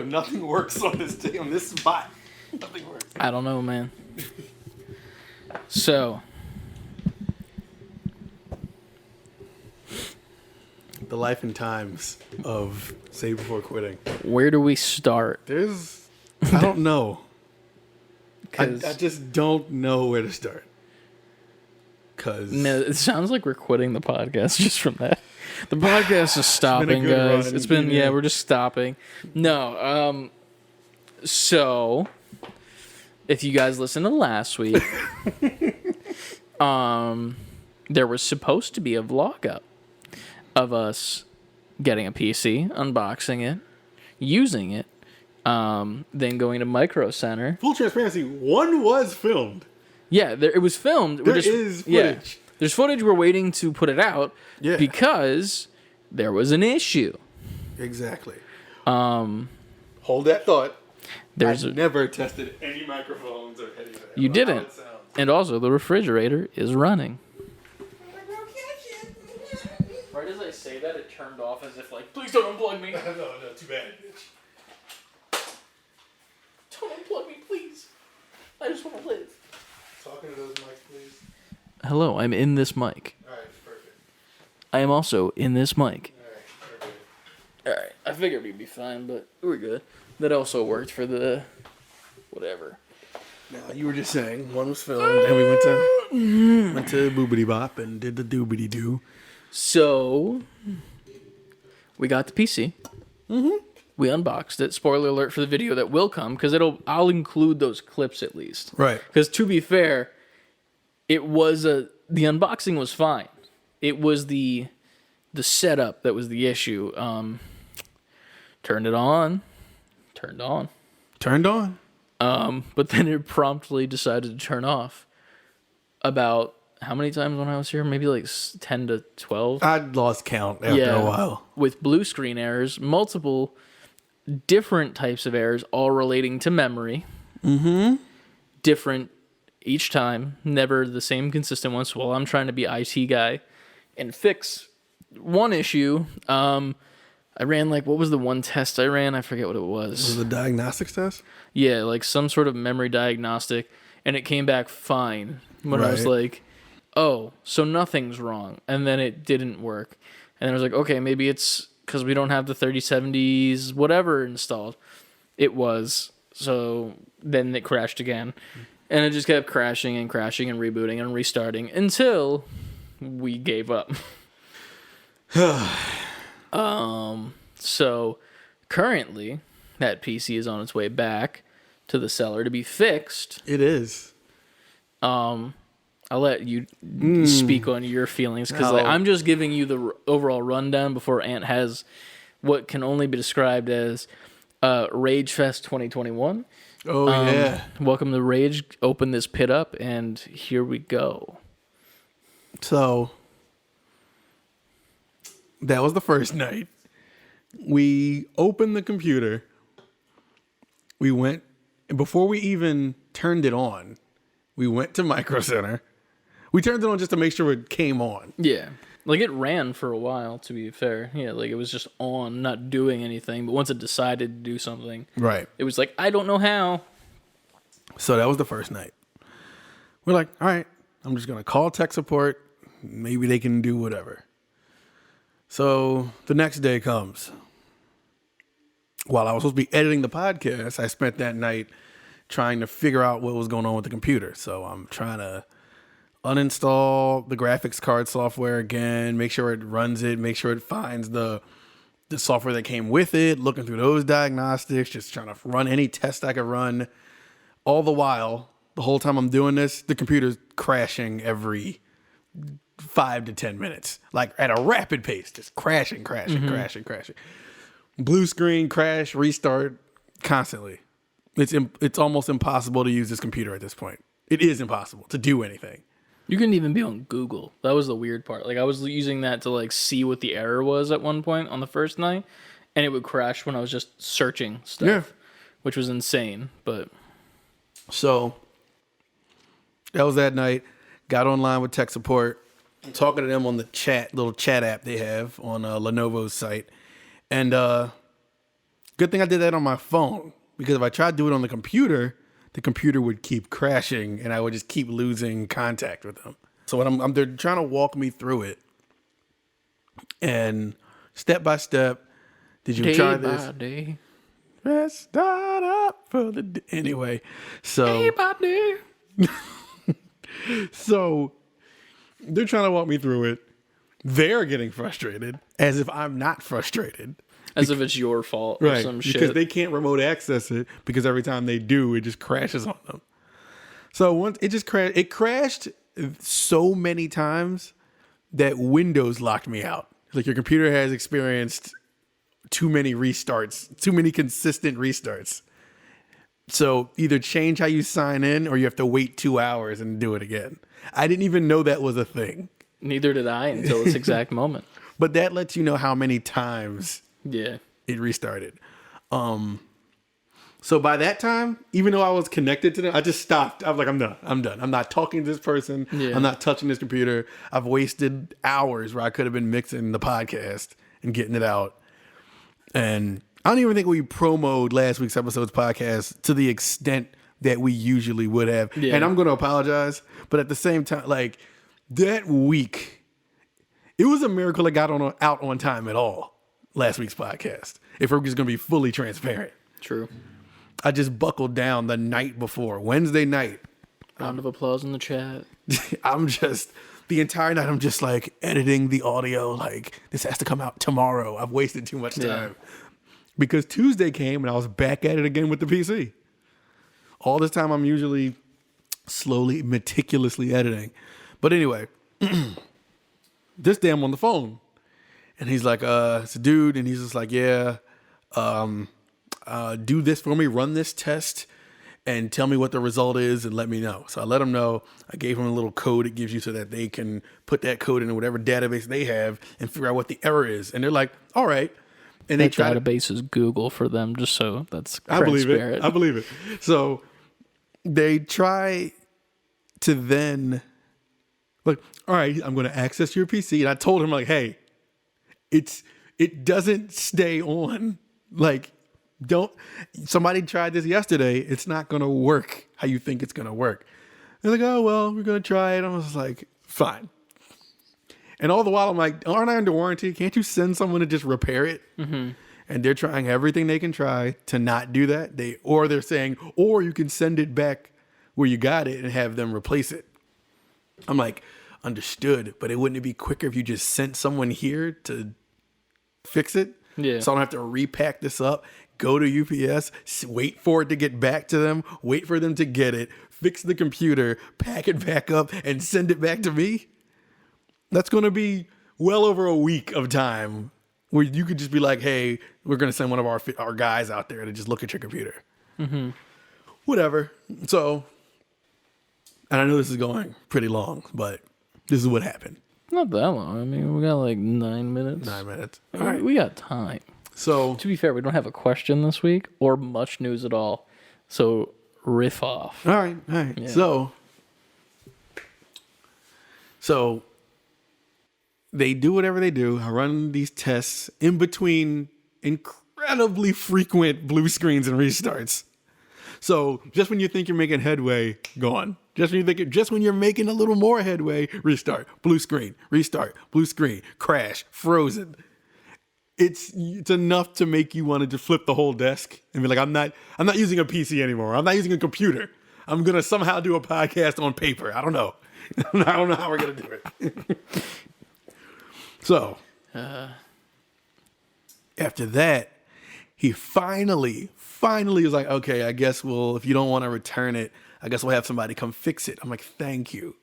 Nothing works on this thing, on this spot. Nothing works. I don't know, man. So, The life and times of Save Before Quitting. where do we start? I don't know. I 'Cause- just don't know where to start. Because No, it sounds like we're quitting the podcast just from that. The podcast is stopping, good guys. run, It's been, yeah. we're just stopping. No, so if you guys listened to last week, there was supposed to be a vlog up of us getting a PC, unboxing it, using it, then going to Micro Center. full transparency, one was filmed. Yeah, it was filmed. There is footage. Yeah, there's footage. We're waiting to put it out because there was an issue. Exactly. Hold that thought. There's I've never tested any microphones or anything. You didn't. And also, the refrigerator is running. Right as I say that, it turned off as if like, please don't unplug me. no, too bad, bitch. Don't unplug me, please. I just want to live. Talking to those mics, please. Hello, I'm in this mic. All right, perfect. I am also in this mic. All right, perfect. Alright, I figured we'd be fine, but we're good. That also worked for the whatever. Now, you were just saying, one was filmed, and we went to Boobity Bop and did the doobity doo. So, we got the PC. Mm-hmm. We unboxed it. Spoiler alert for the video that will come, because I'll include those clips at least. Right. Because to be fair, the unboxing was fine. It was the setup that was the issue. Turned it on. Turned on. Turned on. But then it promptly decided to turn off. About how many times when I was here? Maybe like 10 to 12. I'd lost count after a while. With blue screen errors, multiple different types of errors, all relating to memory. Mm-hmm. Different each time, never the same consistent ones. Well, I'm trying to be IT guy and fix one issue. I ran what was the one test I ran? I forget what it was. Was it the diagnostics test? Yeah, like some sort of memory diagnostic, and it came back fine. When I was like, oh, so nothing's wrong. And then it didn't work. And then I was like, okay, maybe it's because we don't have the 3070s whatever installed. It was. So then it crashed again. And it just kept crashing and crashing and rebooting and restarting until we gave up. So currently that PC is on its way back to the seller to be fixed. It is. I'll let you speak on your feelings because I'm just giving you the overall rundown before Ant has what can only be described as Rage Fest 2021. Oh, yeah. Welcome to Rage. Open this pit up, and here we go. So, that was the first night. We opened the computer. We went, before we even turned it on, we went to Micro Center. We turned it on just to make sure it came on. Yeah. Like, it ran for a while, to be fair. Yeah, like, it was just on, not doing anything. But once it decided to do something, Right. it was like, I don't know how. So that was the first night. We're like, all right, I'm just going to call tech support. Maybe they can do whatever. So the next day comes. While I was supposed to be editing the podcast, I spent that night trying to figure out what was going on with the computer. So I'm trying to uninstall the graphics card software again, make sure it runs it, make sure it finds the software that came with it, looking through those diagnostics, just trying to run any test I could run. All the while, the whole time I'm doing this, the computer's crashing every 5 to 10 minutes, like at a rapid pace, just crashing. Blue screen, crash, restart, constantly. It's almost impossible to use this computer at this point. It is impossible to do anything. You couldn't even be on Google. That was the weird part. Like, I was using that to, like, see what the error was at one point on the first night, and it would crash when I was just searching stuff, which was insane, but... So, that was that night. Got online with tech support. I'm talking to them on the little chat app they have on Lenovo's site. And Good thing I did that on my phone, because if I tried to do it on the computer would keep crashing and I would just keep losing contact with them. So when they're trying to walk me through it, and step by step, did you try this? Day by day. Let's start up for the day. Anyway, so Day by day. so they're trying to walk me through it. They're getting frustrated, as if I'm not frustrated. As if it's your fault or some shit. Because they can't remote access it, because every time they do, it just crashes on them. So once it just crashed, it crashed so many times that Windows locked me out. Like, your computer has experienced too many restarts, too many consistent restarts. So either change how you sign in, or you have to wait 2 hours and do it again. I didn't even know that was a thing. Neither did I until this exact moment. But that lets you know how many times Yeah. it restarted. So by that time, even though I was connected to them, I just stopped. I was like, I'm done. I'm not talking to this person. Yeah. I'm not touching this computer. I've wasted hours where I could have been mixing the podcast and getting it out. And I don't even think we promoted last week's episode's podcast to the extent that we usually would have. Yeah. And I'm going to apologize. But at the same time, like, that week, it was a miracle it got out on time at all, last week's podcast, if we're just going to be fully transparent. True. I just buckled down the night before, Wednesday night. Round of applause in the chat. The entire night, I'm just like editing the audio. Like, this has to come out tomorrow. I've wasted too much time. Yeah. Because Tuesday came and I was back at it again with the PC. All this time, I'm usually slowly, meticulously editing. But anyway, this day I'm on the phone. And he's like, it's a dude. And he's just like, yeah, do this for me, run this test, and tell me what the result is and let me know. So I let him know. I gave him a little code it gives you so that they can put that code in whatever database they have and figure out what the error is. And they're like, all right. And they try database is Google for them, just so that's I believe transparent. it. I believe it. So they try to then, like, all right, I'm going to access your PC. And I told him, like, hey, it doesn't stay on. Like, somebody tried this yesterday. It's not going to work how you think it's going to work. They're like, oh, well, we're going to try it. I was like, fine. And all the while, I'm like, aren't I under warranty? Can't you send someone to just repair it? Mm-hmm. And they're trying everything they can try to not do that. They're saying, or you can send it back where you got it and have them replace it. I'm like, understood, but wouldn't it be quicker if you just sent someone here to fix it? Yeah. So I don't have to repack this up, go to UPS, wait for it to get back to them, wait for them to get it, fix the computer, pack it back up, and send it back to me. That's going to be well over a week of time where you could just be like, hey, we're going to send one of our guys out there to just look at your computer. Mm-hmm. Whatever. So, and I know this is going pretty long, but this is what happened. Not that long. I mean, we got like 9 minutes. 9 minutes. All All right. right. We got time. So, To be fair, we don't have a question this week or much news at all. So riff off. all right. Yeah. So they do whatever they do. I run these tests in between incredibly frequent blue screens and restarts. So just when you think you're making headway, gone. Just when you're making a little more headway, restart, blue screen, restart, blue screen, crash, frozen. It's enough to make you want to just flip the whole desk and be like, I'm not using a PC anymore. I'm not using a computer. I'm gonna somehow do a podcast on paper. I don't know. I don't know how we're gonna do it. So after that, he finally was like, okay, I guess if you don't want to return it, I guess we'll have somebody come fix it. I'm like, thank you.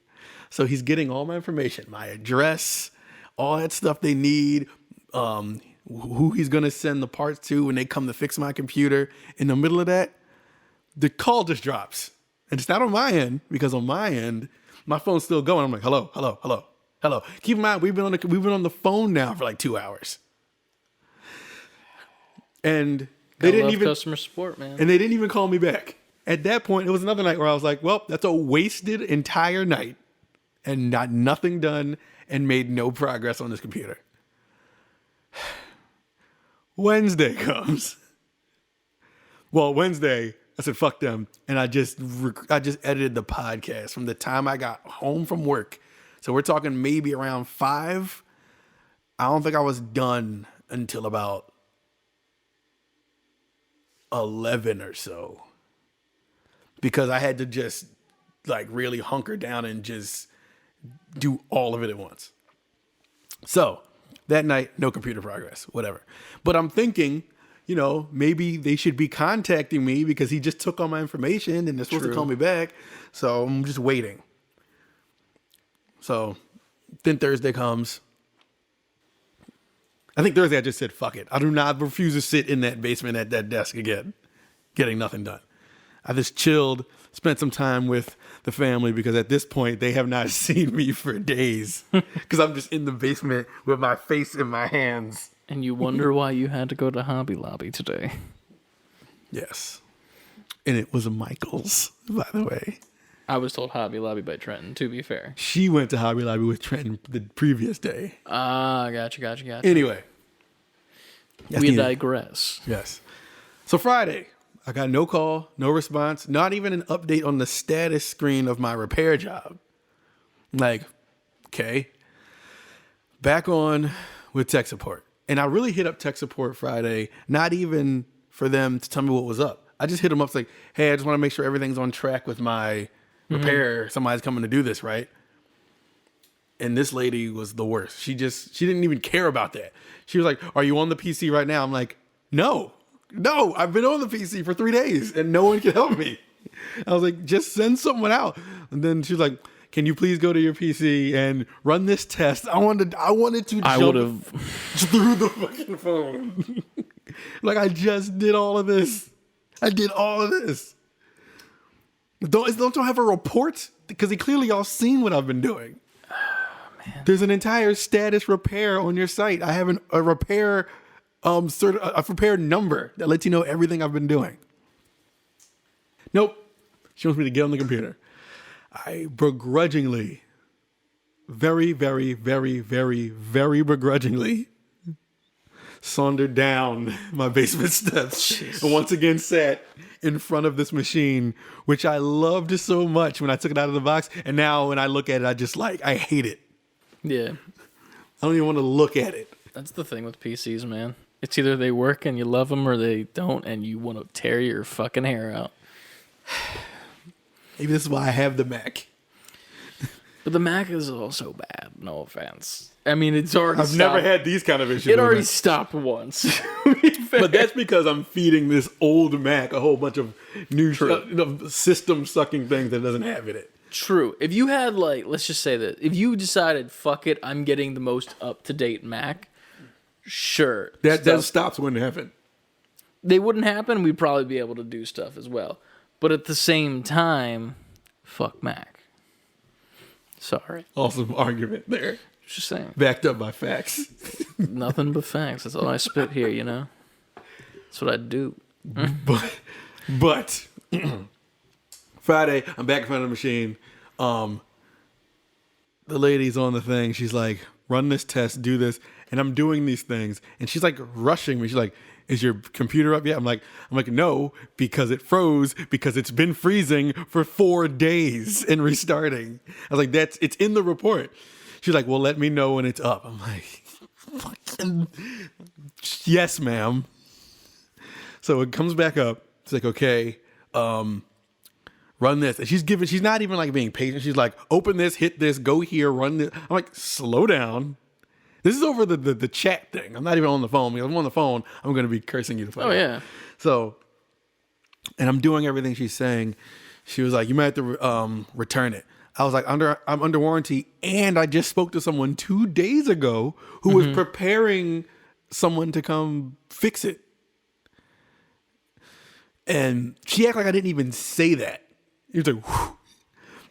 So he's getting all my information, my address, all that stuff they need, who he's going to send the parts to when they come to fix my computer. In the middle of that, the call just drops. And it's not on my end, because on my end, my phone's still going. I'm like, hello. Keep in mind, we've been on the phone now for like 2 hours. And they didn't even customer support, man. And they didn't even call me back. At that point, it was another night where I was like, well, that's a wasted entire night and nothing done and made no progress on this computer. Wednesday comes. Well, Wednesday, I said, fuck them. And I just edited the podcast from the time I got home from work. So we're talking maybe around 5. I don't think I was done until about 11 or so. Because I had to just like really hunker down and just do all of it at once. So that night, no computer progress, whatever. But I'm thinking, maybe they should be contacting me because he just took all my information and they're supposed to call me back. So I'm just waiting. So then Thursday comes. I think Thursday I just said, fuck it. I do not refuse to sit in that basement at that desk again, getting nothing done. I just chilled, spent some time with the family because at this point they have not seen me for days because I'm just in the basement with my face in my hands. And you wonder why you had to go to Hobby Lobby today. Yes. And it was a Michael's, by the way. I was told Hobby Lobby by Trenton, to be fair. She went to Hobby Lobby with Trenton the previous day. Ah, gotcha. Anyway. We digress. Yes. So Friday, I got no call, no response, not even an update on the status screen of my repair job. Like, okay. Back on with tech support. And I really hit up tech support Friday, not even for them to tell me what was up. I just hit them up, it's like, hey, I just want to make sure everything's on track with my repair. Somebody's coming to do this, right? And this lady was the worst. She didn't even care about that. She was like, are you on the PC right now? I'm like, no, I've been on the PC for 3 days and no one can help me. I was like, just send someone out. And then she was like, can you please go to your PC and run this test? I wanted to jump through the fucking phone. Like, I just did all of this. Don't you have a report? Because they clearly all seen what I've been doing. Man. There's an entire status repair on your site. I have a repair a repair number that lets you know everything I've been doing. Nope. She wants me to get on the computer. I begrudgingly, very, very, very, very, very begrudgingly sauntered down my basement steps and once again sat in front of this machine, which I loved so much when I took it out of the box. And now when I look at it, I hate it. Yeah. I don't even want to look at it. That's the thing with PCs, man. It's either they work and you love them or they don't and you want to tear your fucking hair out. Maybe this is why I have the Mac. But the Mac is also bad. No offense. I mean, it's already I've never had these kind of issues. It already stopped once. But that's because I'm feeding this old Mac a whole bunch of new system sucking things that it doesn't have in it. True. If you had, like, let's just say that if you decided, fuck it, I'm getting the most up-to-date Mac, sure. That stops wouldn't happen. They wouldn't happen. We'd probably be able to do stuff as well. But at the same time, fuck Mac. Sorry. Awesome argument there. Just saying. Backed up by facts. Nothing but facts. That's all I spit here, you know? That's what I do. But Friday, I'm back in front of the machine. The lady's on the thing. She's like, run this test, do this. And I'm doing these things. And she's like rushing me. She's like, is your computer up yet? I'm like, no, because it froze, because it's been freezing for 4 days and restarting. I was like, it's in the report. She's like, well, let me know when it's up. I'm like, fucking yes, ma'am. So it comes back up. It's like, okay, run this. And she's not even like being patient. She's like, open this, hit this, go here, run this. I'm like, slow down. This is over the chat thing. I'm not even on the phone. Because I'm on the phone, I'm going to be cursing you to fuck. Oh, yeah. So, and I'm doing everything she's saying. She was like, you might have to return it. I was like, I'm under warranty. And I just spoke to someone 2 days ago who was preparing someone to come fix it. And she acted like I didn't even say that. He was like, whew.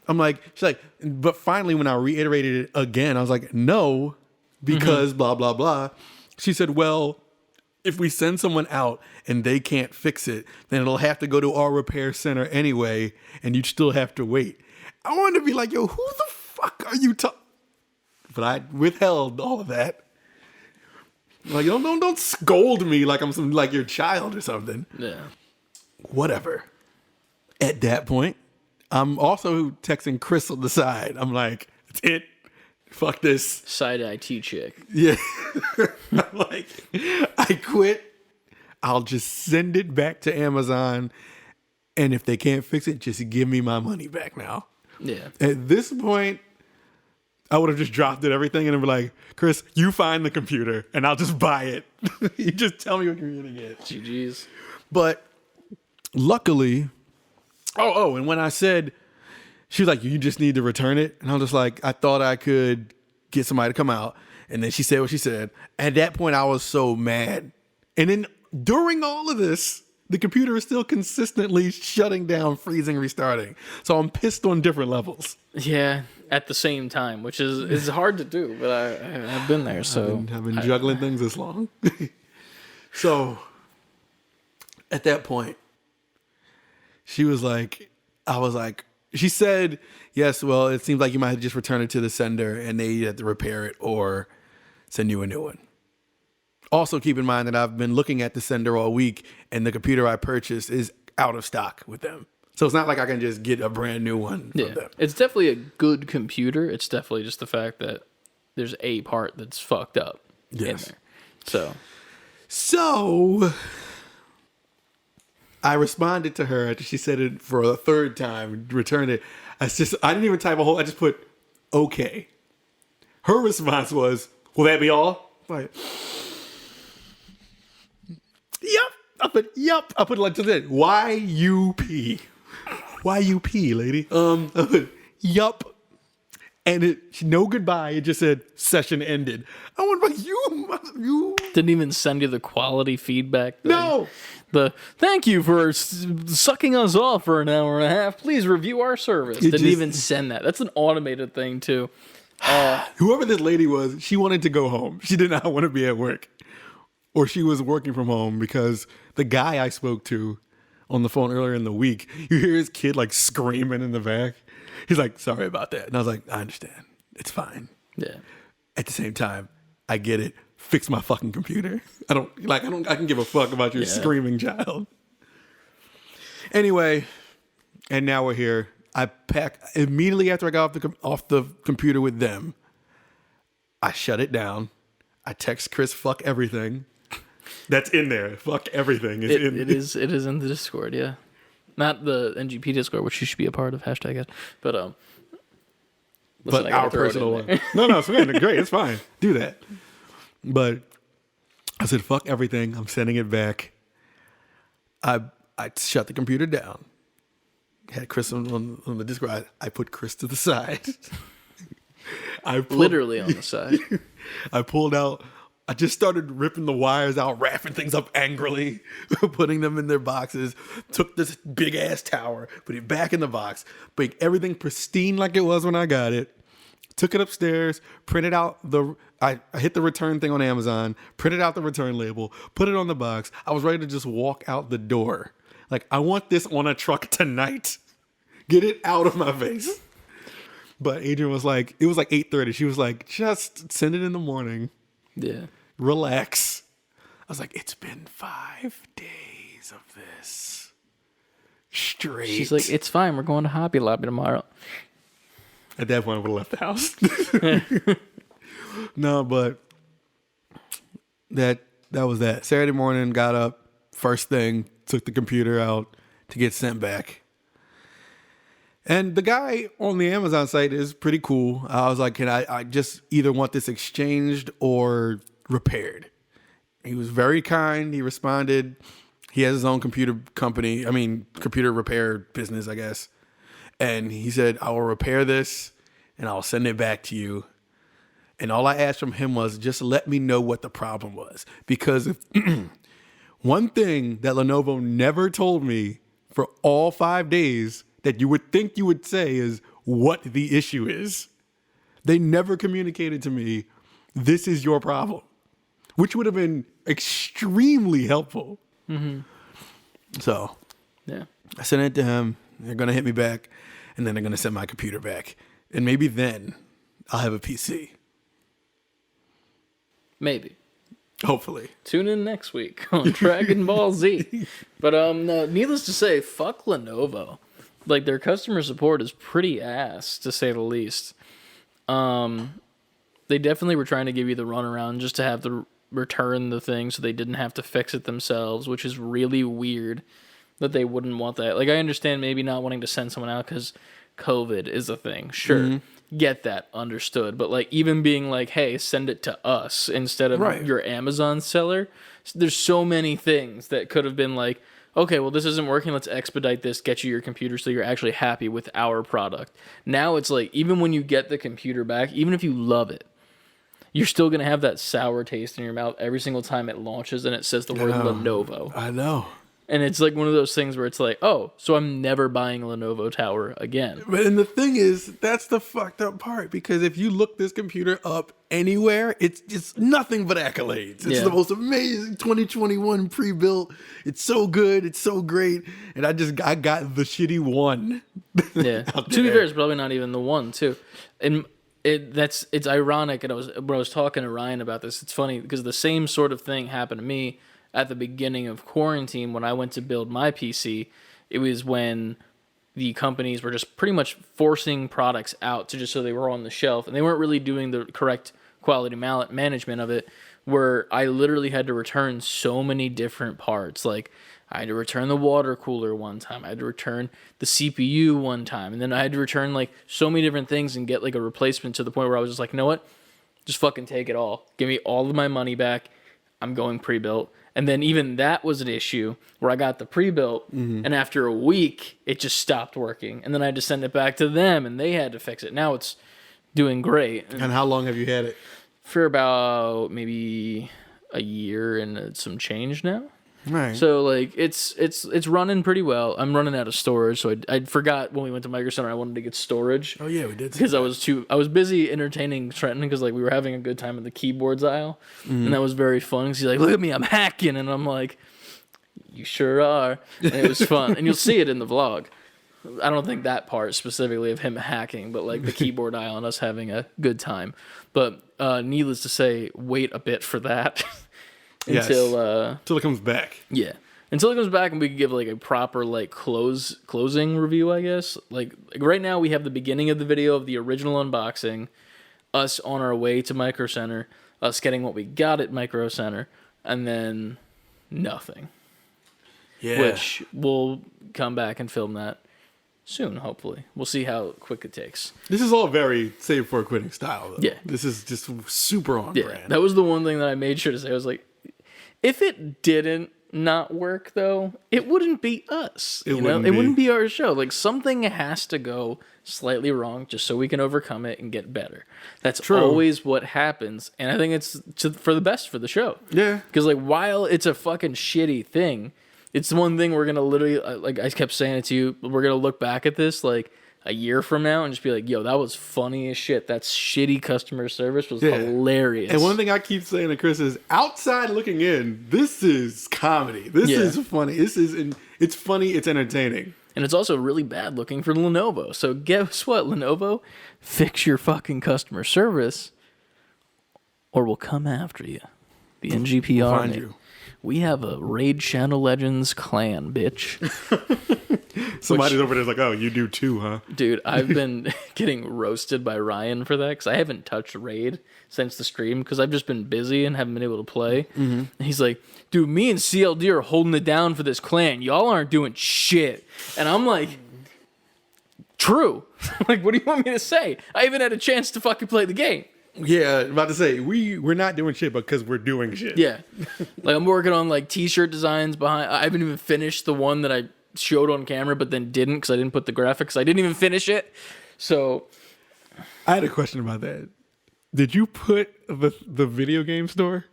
I'm like, she's like, but finally when I reiterated it again, I was like, no, because blah, blah, blah. She said, well, if we send someone out and they can't fix it, then it'll have to go to our repair center anyway, and you'd still have to wait. I wanted to be like, yo, who the fuck are you talking? But I withheld all of that. Like, don't scold me like I'm like your child or something. Yeah. whatever. At that point, I'm also texting Chris on the side. I'm like, it's it. Fuck this. Side IT chick. Yeah. I'm like, I quit. I'll just send it back to Amazon. And if they can't fix it, just give me my money back now. Yeah. At this point, I would have just dropped it, everything, and be like, Chris, you find the computer, and I'll just buy it. You just tell me what computer to get. GG's. But luckily, and when I said, she was like, you just need to return it. And I was just like, I thought I could get somebody to come out. And then she said what she said. At that point, I was so mad. And then during all of this, the computer is still consistently shutting down, freezing, restarting. So I'm pissed on different levels. Yeah, at the same time, which is hard to do, but I've been there. So I've been juggling things this long. So at that point, she was like, she said, yes, well, it seems like you might have just returned it to the sender and they had to repair it or send you a new one. Also, keep in mind that I've been looking at the sender all week and the computer I purchased is out of stock with them. So it's not like I can just get a brand new one from them. It's definitely a good computer. It's definitely just the fact that there's a part that's fucked up in there. So I responded to her after she said it for a third time, returned it. I didn't even type I just put, okay. Her response was, will that be all? Like, yep. I put it like this. Y-U-P. Y-U-P, lady. I put, yup. And no goodbye. It just said session ended. I went like, you. Didn't even send you the quality feedback thing. No. Thank you for sucking us off for an hour and a half. Please review our service. Didn't even send that. That's an automated thing too. Whoever this lady was, she wanted to go home. She did not want to be at work. Or she was working from home because the guy I spoke to on the phone earlier in the week, you hear his kid like screaming in the back. He's like, sorry about that. And I was like, I understand. It's fine. Yeah. At the same time, I get it. Fix my fucking computer. I can give a fuck about your screaming child. Anyway, and now we're here. I packed immediately after I got off the computer with them. I shut it down. I text Chris, fuck everything. That's in there. Fuck everything. It is in the Discord, yeah. Not the NGP Discord, which you should be a part of, #, but our personal one. No, it's fine. Great, it's fine. Do that. But I said, fuck everything. I'm sending it back. I shut the computer down. Had Chris on the Discord. I put Chris to the side. Literally on the side. I pulled out. I just started ripping the wires out, wrapping things up angrily, putting them in their boxes. Took this big ass tower, put it back in the box, make everything pristine like it was when I got it. Took it upstairs, printed out I hit the return thing on Amazon, printed out the return label, put it on the box. I was ready to just walk out the door. Like, I want this on a truck tonight. Get it out of my face. But Adrian was like, it was like 8:30. She was like, just send it in the morning. Yeah. Relax. I was like, it's been 5 days of this. Straight. She's like, it's fine. We're going to Hobby Lobby tomorrow. At that point, I would have left the house. No, but that was that. Saturday morning, got up, first thing, took the computer out to get sent back. And the guy on the Amazon site is pretty cool. I was like, I just either want this exchanged or repaired. He was very kind. He responded. He has his own computer repair business, I guess. And he said, I will repair this and I'll send it back to you. And all I asked from him was just let me know what the problem was. Because if one thing that Lenovo never told me for all 5 days that you would think you would say is what the issue is. They never communicated to me, this is your problem, which would have been extremely helpful. Mm-hmm. So yeah, I sent it to him. They're going to hit me back, and then they're going to send my computer back. And maybe then I'll have a PC. Maybe. Hopefully. Tune in next week on Dragon Ball Z. But no, needless to say, fuck Lenovo. Like, their customer support is pretty ass, to say the least. They definitely were trying to give you the runaround just to have to return the thing so they didn't have to fix it themselves, which is really weird that they wouldn't want that. Like, I understand maybe not wanting to send someone out because COVID is a thing. Sure. Get that, understood. But like, even being like, hey, send it to us instead of your Amazon seller, there's so many things that could have been like, okay, well, this isn't working, let's expedite this, get you your computer so you're actually happy with our product. Now it's like, even when you get the computer back, even if you love it, you're still going to have that sour taste in your mouth every single time it launches and it says the word Lenovo. I know. And it's like one of those things where it's like, oh, so I'm never buying a Lenovo tower again. But and the thing is, that's the fucked up part, because if you look this computer up anywhere, it's just nothing but accolades. It's the most amazing 2021 pre-built. It's so good. It's so great. And I got the shitty one. Yeah. To be fair, it's probably not even the one, too. And it's ironic. And when I was talking to Ryan about this, it's funny because the same sort of thing happened to me at the beginning of quarantine when I went to build my PC. It was when the companies were just pretty much forcing products out to just so they were on the shelf, and they weren't really doing the correct quality management of it, where I literally had to return so many different parts. Like, I had to return the water cooler one time, I had to return the CPU one time, and then I had to return like so many different things and get like a replacement, to the point where I was just like, you know what, just fucking take it all, give me all of my money back, I'm going pre-built. And then even that was an issue where I got the pre-built, and after a week, it just stopped working. And then I had to send it back to them, and they had to fix it. Now it's doing great. And how long have you had it? For about maybe a year and some change now. Right. So like it's running pretty well. I'm running out of storage, so I forgot when we went to Micro Center I wanted to get storage. Oh yeah, we did. Because I was busy entertaining Trenton, because like we were having a good time in the keyboards aisle, and that was very fun. Cause he's like, "Look at me, I'm hacking," and I'm like, "You sure are." And it was fun, and you'll see it in the vlog. I don't think that part specifically of him hacking, but like the keyboard aisle and us having a good time. But needless to say, wait a bit for that. Until it comes back. Yeah. Until it comes back and we can give like a proper like closing review, I guess. Like right now we have the beginning of the video of the original unboxing, us on our way to Micro Center, us getting what we got at Micro Center, and then nothing. Yeah. Which we'll come back and film that soon, hopefully. We'll see how quick it takes. This is all very save before quitting style, though. Yeah. This is just super on brand. That was the one thing that I made sure to say. I was like, if it didn't not work, though, it wouldn't be us. It wouldn't be our show. Like, something has to go slightly wrong just so we can overcome it and get better. That's always what happens. And I think it's for the best for the show. Yeah. Because, like, while it's a fucking shitty thing, it's the one thing we're going to literally, like I kept saying it to you, we're going to look back at this, like, a year from now and just be like, yo, that was funny as shit. That shitty customer service was hilarious. And one thing I keep saying to Chris is, outside looking in, this is comedy. This is funny. It's funny. It's entertaining. And it's also really bad looking for Lenovo. So guess what, Lenovo? Fix your fucking customer service or we'll come after you. The NGP Army. Find you. We have a Raid Shadow Legends clan, bitch. Somebody's over there's like, oh, you do too, huh? Dude, I've been getting roasted by Ryan for that because I haven't touched Raid since the stream because I've just been busy and haven't been able to play. And he's like, dude, me and CLD are holding it down for this clan. Y'all aren't doing shit. And I'm like, true. Like, what do you want me to say? I even had a chance to fucking play the game. Yeah, about to say, we're not doing shit because we're doing shit. Yeah. Like, I'm working on, like, t-shirt designs behind. I haven't even finished the one that I showed on camera but then didn't because I didn't put the graphics. I didn't even finish it. So I had a question about that. Did you put the video game store?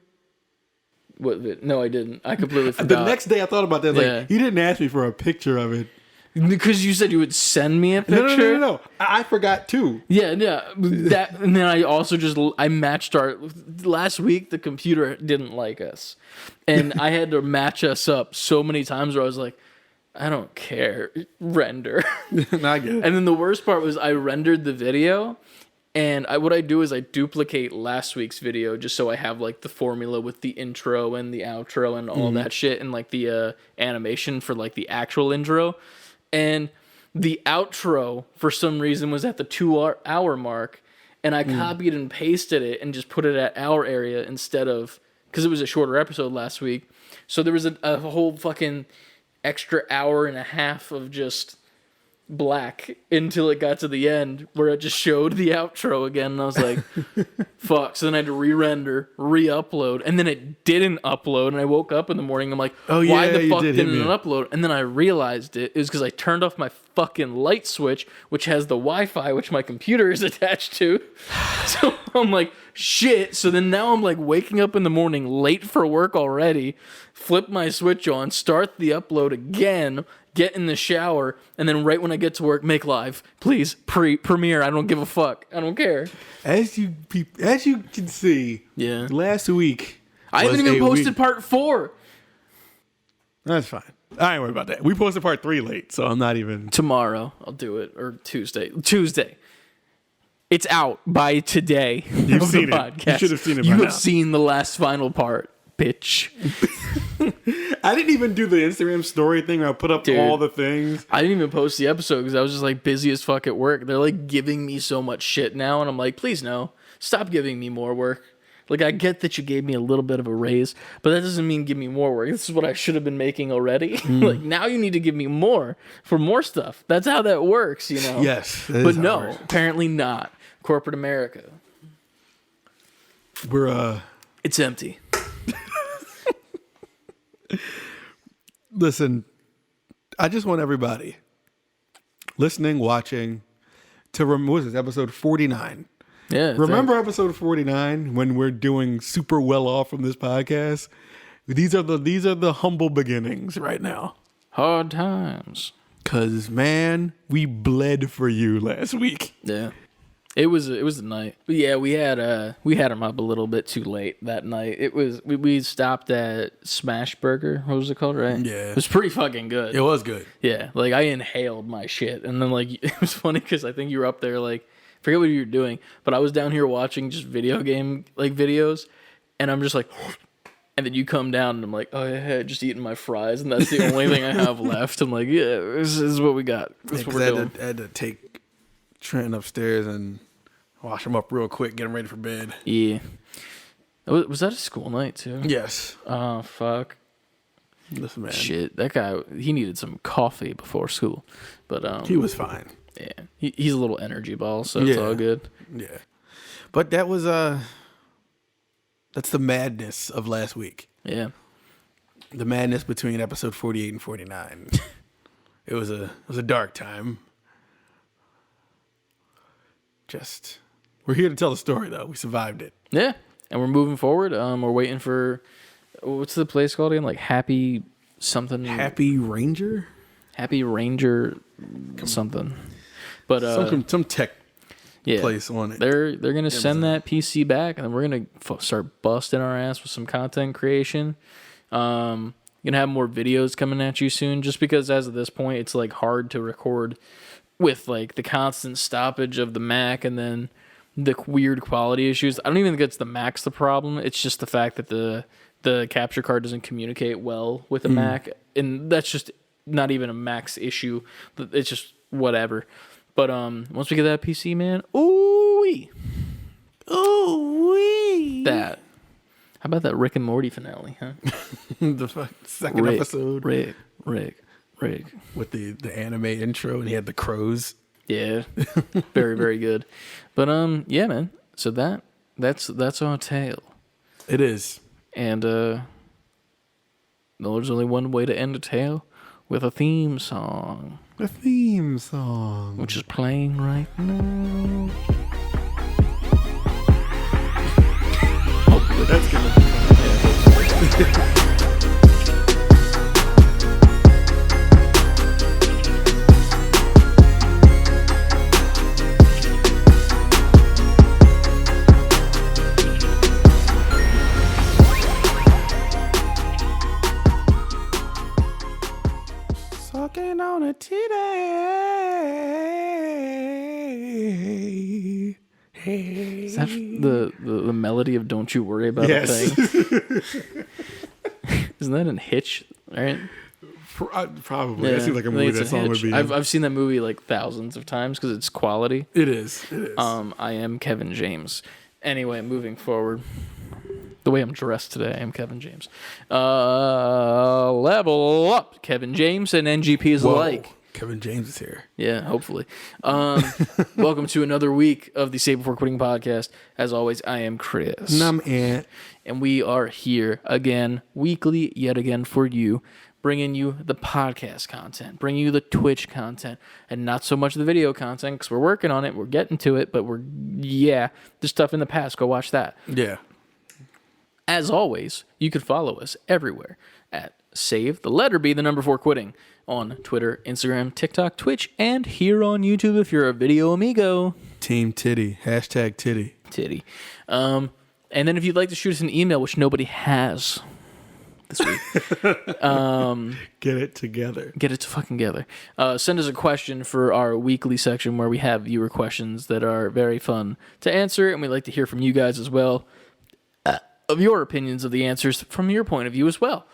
What? No, I didn't. I completely forgot. The next day I thought about that. Like, you didn't ask me for a picture of it. Because you said you would send me a picture. No. I forgot too. Yeah. That, and then I also I matched last week. The computer didn't like us, and I had to match us up so many times where I was like, I don't care. Render. I get it. And then the worst part was I rendered the video, And what I do is I duplicate last week's video just so I have like the formula with the intro and the outro and all that shit and like the animation for like the actual intro. And the outro for some reason was at the 2 hour mark, and I copied and pasted it and just put it at our area instead of, because it was a shorter episode last week. So there was a whole fucking extra hour and a half of just black until it got to the end where it just showed the outro again, and I was like, fuck. So then I had to re-render, re-upload, and then it didn't upload, and I woke up in the morning, I'm like, why the fuck didn't it upload? And then I realized it was because I turned off my fucking light switch, which has the Wi-Fi, which my computer is attached to. So I'm like, shit. So then now I'm like waking up in the morning late for work already, flip my switch on, start the upload again, get in the shower, and then right when I get to work, make live. Please, premiere. I don't give a fuck. I don't care. As you can see, last week I haven't even posted part 4. That's fine. I ain't worried about that. We posted part 3 late, so I'm not even... Tomorrow, I'll do it. Or Tuesday. It's out by today. You've seen it. Podcast. You should have seen it by You now. have seen the last final part, bitch. I didn't even do the Instagram story thing where I put up all the things. I didn't even post the episode because I was just like busy as fuck at work. They're like giving me so much shit now, and I'm like, please no. Stop giving me more work. Like, I get that you gave me a little bit of a raise, but that doesn't mean give me more work. This is what I should have been making already. Like, now you need to give me more for more stuff. That's how that works, you know? Yes. But no, apparently not. Corporate America. It's empty. Listen, I just want everybody listening, watching, to remember, what is this, episode 49? Yeah. Remember episode 49 when we're doing super well off from this podcast? These are the humble beginnings right now. Hard times. 'Cause man, we bled for you last week. Yeah. It was a night. But yeah, we had him up a little bit too late that night. It was we stopped at Smash Burger. What was it called, right? Yeah. It was pretty fucking good. It was good. Yeah, like I inhaled my shit, and then like it was funny because I think you were up there like, forget what you were doing, but I was down here watching just video game like videos, and I'm just like, and then you come down and I'm like, oh yeah, just eating my fries, and that's the only thing I have left. I'm like, yeah, this is what we got. This is what we're doing. I had to take Trent upstairs and wash him up real quick, get him ready for bed. Yeah. Was that a school night too? Yes. Oh fuck. Listen, man. Shit, that guy, he needed some coffee before school, but he was fine. Yeah, he's a little energy ball, so it's all good. Yeah, but that was that's the madness of last week. Yeah, the madness between episode 48 and 49. It was a dark time. We're here to tell the story though. We survived it. Yeah, and we're moving forward. We're waiting for, what's the place called again? Like Happy something. Happy Ranger something. But some tech place on it. They're gonna send that PC back, and then we're gonna start busting our ass with some content creation. Gonna have more videos coming at you soon, just because as of this point, it's like hard to record with like the constant stoppage of the Mac and then the weird quality issues. I don't even think it's the Mac's the problem. It's just the fact that the capture card doesn't communicate well with the Mac, and that's just not even a Mac's issue. It's just whatever. But once we get that PC, man, ooh-wee. That. How about that Rick and Morty finale, huh? The second episode. Rick. With the anime intro, and he had the crows. Yeah. Very, very good. But yeah, man. So that's our tale. It is. And there's only one way to end a tale, with a theme song. A theme song. Which is playing right now. Hopefully that's gonna be fun. Sucking on a titty. Is that the melody of "Don't You Worry About a Thing"? Isn't that in Hitch? Right? Probably. It seems like a movie that song would be. I've seen that movie like thousands of times because it's quality. It is. I am Kevin James. Anyway, moving forward. The way I'm dressed today, I am Kevin James. Level up, Kevin James and NGPs alike. Kevin James is here. Yeah, hopefully. Welcome to another week of the Save Before Quitting podcast. As always, I am Chris. And I'm Ant. And we are here again, weekly, yet again for you, bringing you the podcast content, bringing you the Twitch content, and not so much the video content, because we're working on it, we're getting to it, but there's stuff in the past, go watch that. Yeah. As always, you can follow us everywhere at Save, the letter B, the number 4 quitting, on Twitter, Instagram, TikTok, Twitch, and here on YouTube if you're a video amigo. Team Titty. Hashtag Titty. Titty. And then if you'd like to shoot us an email, which nobody has this week. Get it together. Get it fucking together. Send us a question for our weekly section where we have viewer questions that are very fun to answer, and we'd like to hear from you guys as well, of your opinions of the answers from your point of view as well.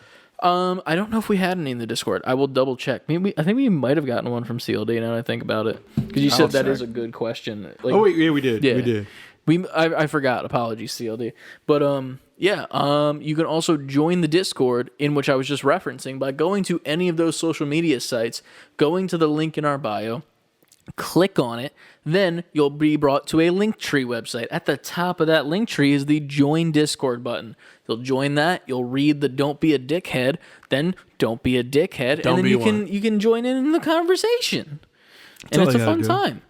I don't know if we had any in the Discord. I will double check. I think we might have gotten one from CLD now that I think about it. Because you said that is a good question. Like, yeah, we did. Yeah. We did. I forgot. Apologies, CLD. But you can also join the Discord, in which I was just referencing, by going to any of those social media sites, going to the link in our bio, click on it, then you'll be brought to a Linktree website. At the top of that Linktree is the Join Discord button. You'll join that, you'll read the Don't Be a Dickhead, then Don't Be a Dickhead, and then you can join in the conversation. And it's a fun time.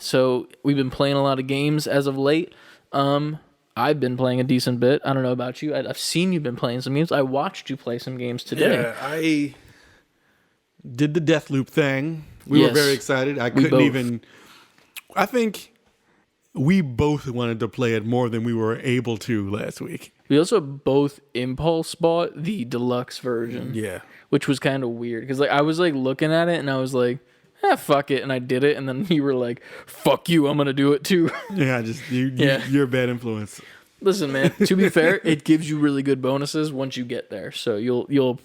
So we've been playing a lot of games as of late. I've been playing a decent bit. I don't know about you. I've seen you've been playing some games. I watched you play some games today. Yeah, I did the Deathloop thing. We were very excited. I think we both wanted to play it more than we were able to last week. We also both impulse bought the deluxe version. Yeah. Which was kind of weird. Because I was looking at it and I was like, fuck it. And I did it. And then you were like, fuck you, I'm going to do it too. Yeah, you're a bad influence. Listen, man, to be fair, it gives you really good bonuses once you get there. So you'll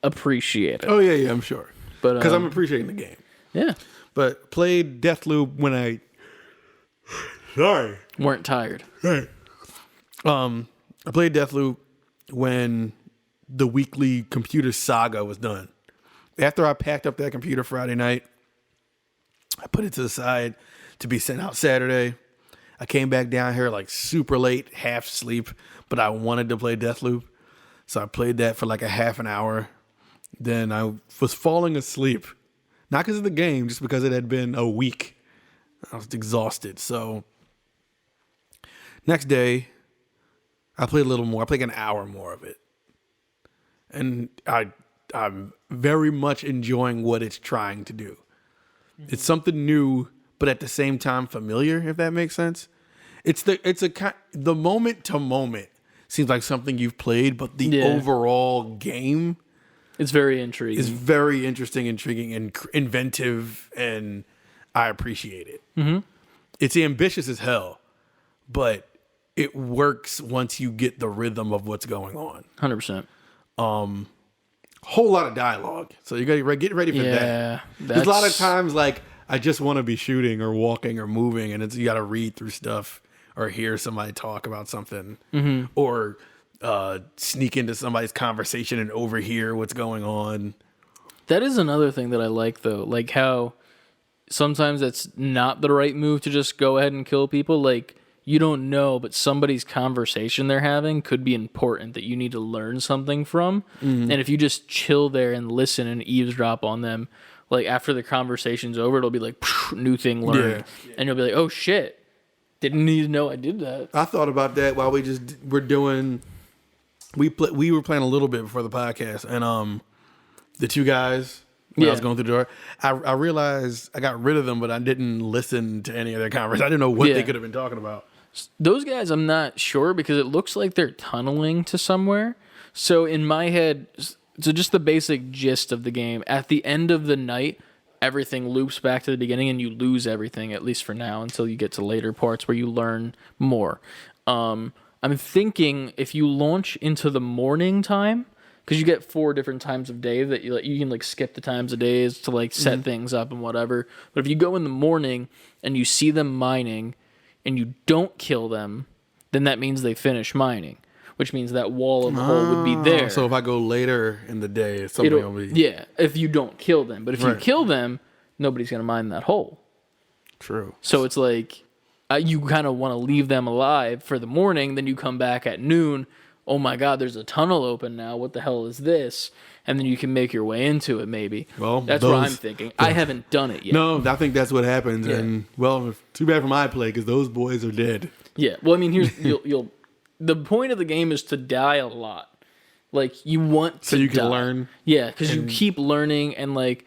appreciate it. Oh, yeah, I'm sure. Because I'm appreciating the game. Yeah. But played Deathloop when I... weren't tired. Right. I played Deathloop when the weekly computer saga was done. After I packed up that computer Friday night, I put it to the side to be sent out Saturday. I came back down here super late, half sleep, but I wanted to play Deathloop. So I played that for a half an hour. Then I was falling asleep. Not because of the game, just because it had been a week. I was exhausted. So next day, I played a little more. I played an hour more of it. And I'm very much enjoying what it's trying to do. Mm-hmm. It's something new, but at the same time familiar, if that makes sense. The moment to moment seems like something you've played, but the overall game... It's very intriguing. It's very interesting, intriguing, and inventive, and I appreciate it. Mm-hmm. It's ambitious as hell, but it works once you get the rhythm of what's going on. 100%. Whole lot of dialogue, so you gotta get ready for that. There's a lot of times I just want to be shooting or walking or moving, and you got to read through stuff or hear somebody talk about something, or sneak into somebody's conversation and overhear what's going on. That is another thing that I like, though. Like how sometimes it's not the right move to just go ahead and kill people. Like, you don't know, but somebody's conversation they're having could be important that you need to learn something from. Mm-hmm. And if you just chill there and listen and eavesdrop on them, after the conversation's over, it'll be new thing learned. Yeah. And you'll be like, oh shit, didn't need to know I did that. I thought about that while we were doing... We were playing a little bit before the podcast, and the two guys when I was going through the door, I realized I got rid of them, but I didn't listen to any of their conversations. I didn't know what they could have been talking about. Those guys, I'm not sure because it looks like they're tunneling to somewhere. So in my head, so just the basic gist of the game, at the end of the night, everything loops back to the beginning and you lose everything, at least for now, until you get to later parts where you learn more. I'm thinking if you launch into the morning time, because you get 4 different times of day that you can like skip the times of days to like set things up and whatever. But if you go in the morning and you see them mining and you don't kill them, then that means they finish mining, which means that wall in the hole would be there. So if I go later in the day, something will be... Yeah, if you don't kill them. But if you kill them, nobody's going to mine that hole. True. So it's like you kind of want to leave them alive for the morning, then you come back at noon. Oh my God, there's a tunnel open now. What the hell is this? And then you can make your way into it, maybe. Well, that's what I'm thinking. I haven't done it yet. No, I think that's what happens. Yeah. And, well, too bad for my play, because those boys are dead. Yeah. Well, I mean, here's you'll the point of the game is to die a lot. Like, you want to so you can die. learn. Yeah, because you keep learning, and like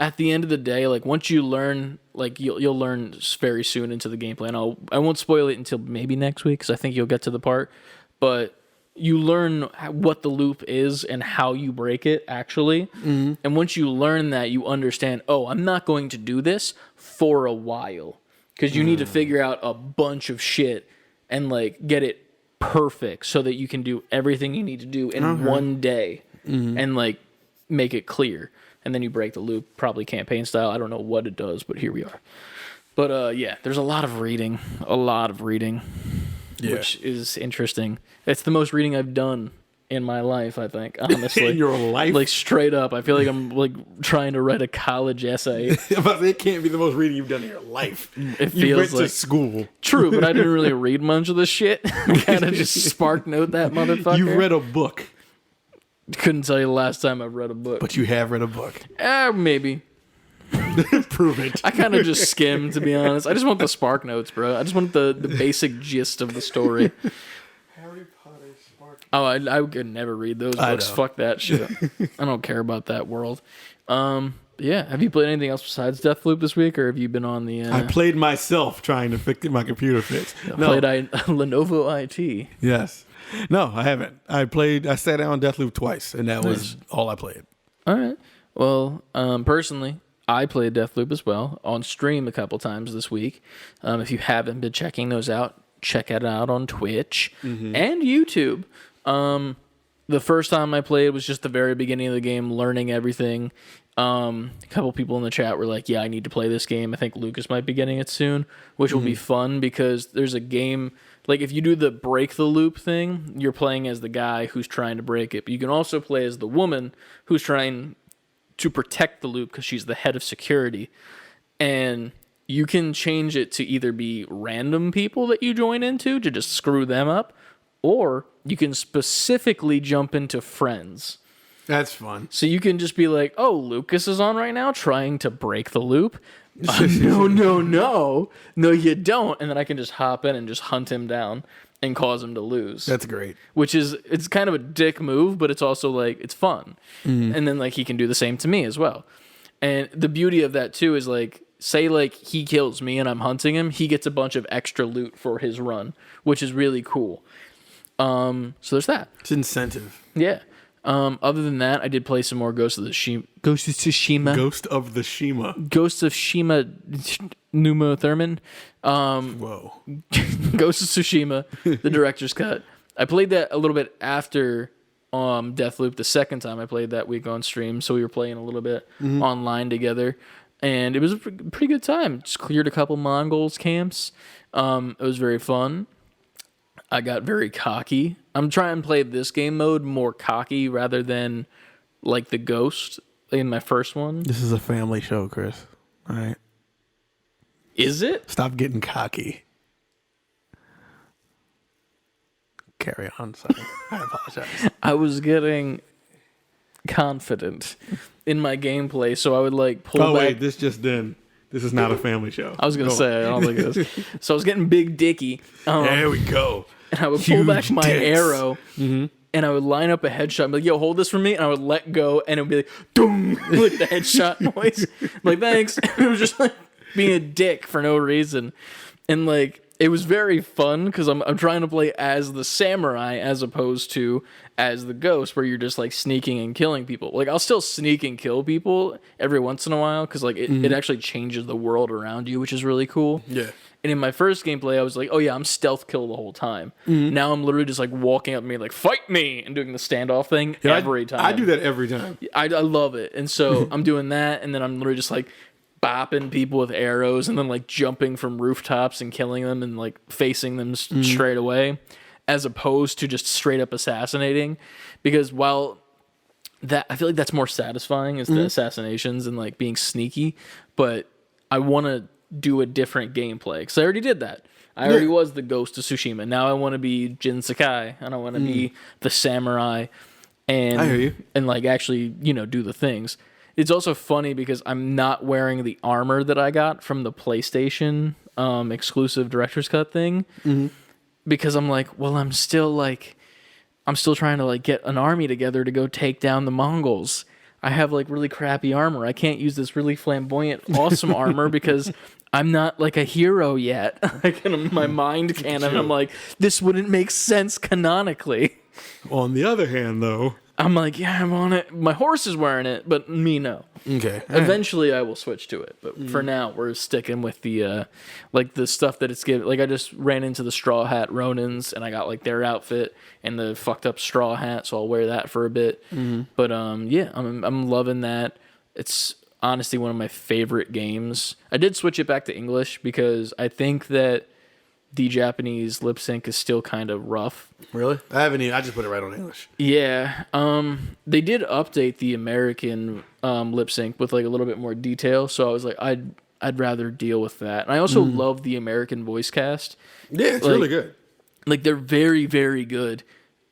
at the end of the day, like once you learn, like you'll learn very soon into the gameplay. And I won't spoil it until maybe next week, because I think you'll get to the part. But you learn what the loop is and how you break it, actually. Mm-hmm. And once you learn that, you understand, oh, I'm not going to do this for a while. Because you need to figure out a bunch of shit and like get it perfect so that you can do everything you need to do in one day and like make it clear. And then you break the loop, probably campaign style. I don't know what it does, but here we are. But yeah, there's a lot of reading. Which is interesting. It's the most reading I've done in my life, I think, honestly. In your life? Like, straight up. I feel like I'm, like, trying to write a college essay. It can't be the most reading you've done in your life. It feels you went like... to school. True, but I didn't really read much of this shit. I kind of just spark note that motherfucker. You read a book. Couldn't tell you the last time I've read a book. But you have read a book. Maybe. Prove it. I kind of just skimmed, to be honest. I just want the spark notes, bro. I just want the basic gist of the story. Harry Potter spark. Oh, I could never read those books. Fuck that shit. I don't care about that world. Yeah. Have you played anything else besides Deathloop this week, or have you been on the... I played myself trying to fix my computer fix. Played Lenovo IT. Yes. No, I haven't. I sat down on Deathloop twice, and that was all I played. All right. Well, personally, I played Deathloop as well on stream a couple times this week. If you haven't been checking those out, check it out on Twitch and YouTube. The first time I played was just the very beginning of the game, learning everything. A couple people in the chat were like, yeah, I need to play this game. I think Lucas might be getting it soon, which will be fun because there's a game... Like, if you do the break the loop thing, you're playing as the guy who's trying to break it. But you can also play as the woman who's trying to protect the loop because she's the head of security. And you can change it to either be random people that you join into to just screw them up, or you can specifically jump into friends. That's fun. So you can just be like, oh, Lucas is on right now trying to break the loop. No, you don't. And then I can just hop in and just hunt him down and cause him to lose. That's great. It's kind of a dick move, but it's also like, it's fun. And then like he can do the same to me as well. And the beauty of that too is like, say like he kills me and I'm hunting him, he gets a bunch of extra loot for his run, which is really cool. So there's that. It's incentive. Yeah. Other than that, I did play some more Ghost of Tsushima. Ghost of Shima Numa Thurman. Whoa. Ghost of Tsushima, the director's cut. I played that a little bit after Deathloop the second time I played that week on stream, so we were playing a little bit online together. And it was a pretty good time. Just cleared a couple Mongols camps. It was very fun. I got very cocky. I'm trying to play this game mode more cocky rather than like the Ghost in my first one. This is a family show, Chris. All right. Is it? Stop getting cocky. Carry on. Sorry. I apologize. I was getting confident in my gameplay, so I would like pull back. Oh, wait. This is not a family show. I was going to say, I don't think it is. So I was getting big dicky. There we go. And I would pull back my arrow, and I would line up a headshot. And be like, yo, hold this for me. And I would let go, and it would be like, doom, like the headshot noise. I'm like, thanks. And it was just like being a dick for no reason. And like, it was very fun because I'm trying to play as the samurai as opposed to as the ghost, where you're just like sneaking and killing people. Like I'll still sneak and kill people every once in a while because like it actually changes the world around you, which is really cool. Yeah. And in my first gameplay, I was like, oh yeah, I'm stealth kill the whole time. Now I'm literally just like walking up to me like, fight me, and doing the standoff thing every time. I do that every time. I love it. And so I'm doing that, and then I'm literally just like bopping people with arrows and then like jumping from rooftops and killing them and like facing them straight away, as opposed to just straight up assassinating. Because while that, I feel like that's more satisfying, is the assassinations and like being sneaky, but I want to do a different gameplay because I already did that. I already was the Ghost of Tsushima. Now I want to be Jin Sakai, and I want to be the samurai, and I hear you. And like actually, do the things. It's also funny because I'm not wearing the armor that I got from the PlayStation exclusive director's cut thing, because I'm like, well, I'm still trying to like get an army together to go take down the Mongols. I have like really crappy armor. I can't use this really flamboyant, awesome armor because I'm not like a hero yet. Like in my mind canon, I'm like, this wouldn't make sense canonically. On the other hand, though, I'm like, yeah, I'm on it. My horse is wearing it, but me, no. Okay. Eventually, I will switch to it, but for now, we're sticking with the like the stuff that it's given. Like I just ran into the Straw Hat Ronins, and I got like their outfit and the fucked up straw hat, so I'll wear that for a bit. But yeah, I'm loving that. It's honestly one of my favorite games. I did switch it back to English because I think that the Japanese lip sync is still kind of rough. Really? I haven't even. I just put it right on English. Yeah. They did update the American lip sync with like a little bit more detail, so I was like, I'd rather deal with that. And I also love the American voice cast. Yeah, it's really good. Like they're very, very good.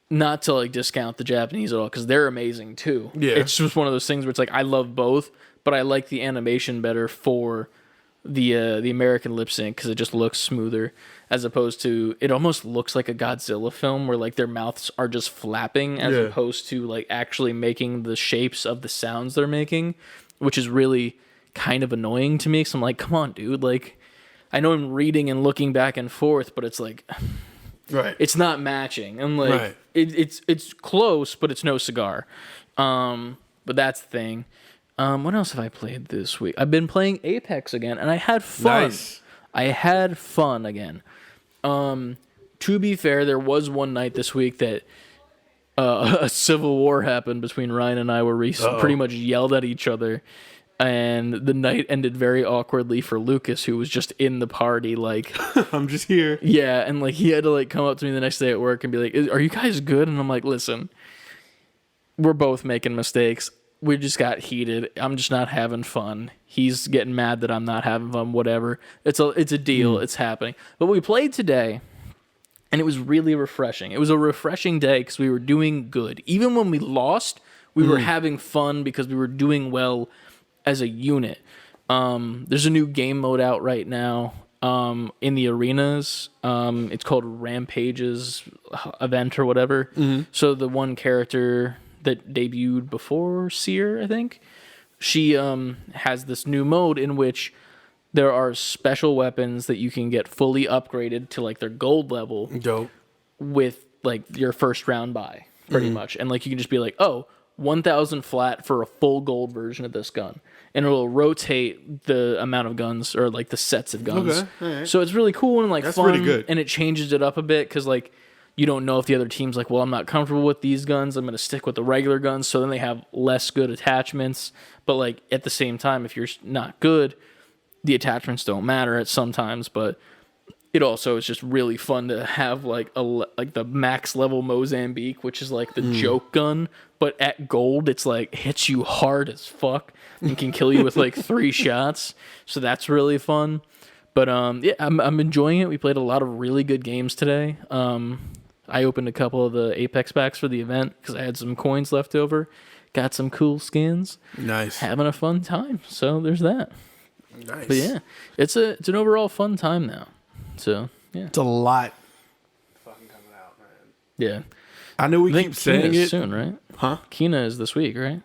Not to like discount the Japanese at all, because they're amazing too. Yeah. It's just one of those things where it's like I love both, but I like the animation better for the American lip sync because it just looks smoother, as opposed to it almost looks like a Godzilla film where like their mouths are just flapping as opposed to like actually making the shapes of the sounds they're making, which is really kind of annoying to me. So I'm like, come on, dude. Like, I know I'm reading and looking back and forth, but it's like, it's not matching. I'm like, it's close, but it's no cigar. But that's the thing. What else have I played this week? I've been playing Apex again, and I had fun. Nice. I had fun again. To be fair, there was one night this week that a civil war happened between Ryan and I, where we pretty much yelled at each other, and the night ended very awkwardly for Lucas, who was just in the party, like, I'm just here. Yeah, and like he had to like come up to me the next day at work and be like, "Are you guys good?" And I'm like, "Listen, we're both making mistakes. We just got heated. I'm just not having fun. He's getting mad that I'm not having fun. Whatever. It's a deal. It's happening." But we played today, and it was really refreshing. It was a refreshing day because we were doing good. Even when we lost, we were having fun because we were doing well as a unit. There's a new game mode out right now in the arenas. It's called Rampage's event or whatever. So the one character that debuted before Seer, I think, she has this new mode in which there are special weapons that you can get fully upgraded to like their gold level. Dope. With like your first round buy, pretty much. And like you can just be like, oh, 1,000 flat for a full gold version of this gun. And it'll rotate the amount of guns or like the sets of guns. Okay. All right. So it's really cool and like That's fun. pretty good. And it changes it up a bit because like you don't know if the other team's like, well, I'm not comfortable with these guns. I'm going to stick with the regular guns. So then they have less good attachments. But like at the same time, if you're not good, the attachments don't matter at sometimes. But it also is just really fun to have like the max level Mozambique, which is like the joke gun, but at gold, it's like hits you hard as fuck and can kill you with like 3 shots. So that's really fun. But yeah, I'm enjoying it. We played a lot of really good games today. I opened a couple of the Apex packs for the event because I had some coins left over. Got some cool skins. Nice. Having a fun time. So there's that. Nice. But yeah, it's an overall fun time now. So yeah, It's a lot fucking coming out, man. yeah. I know we I think keep saying Kina's it. soon, right? Huh? Kina is this week, right?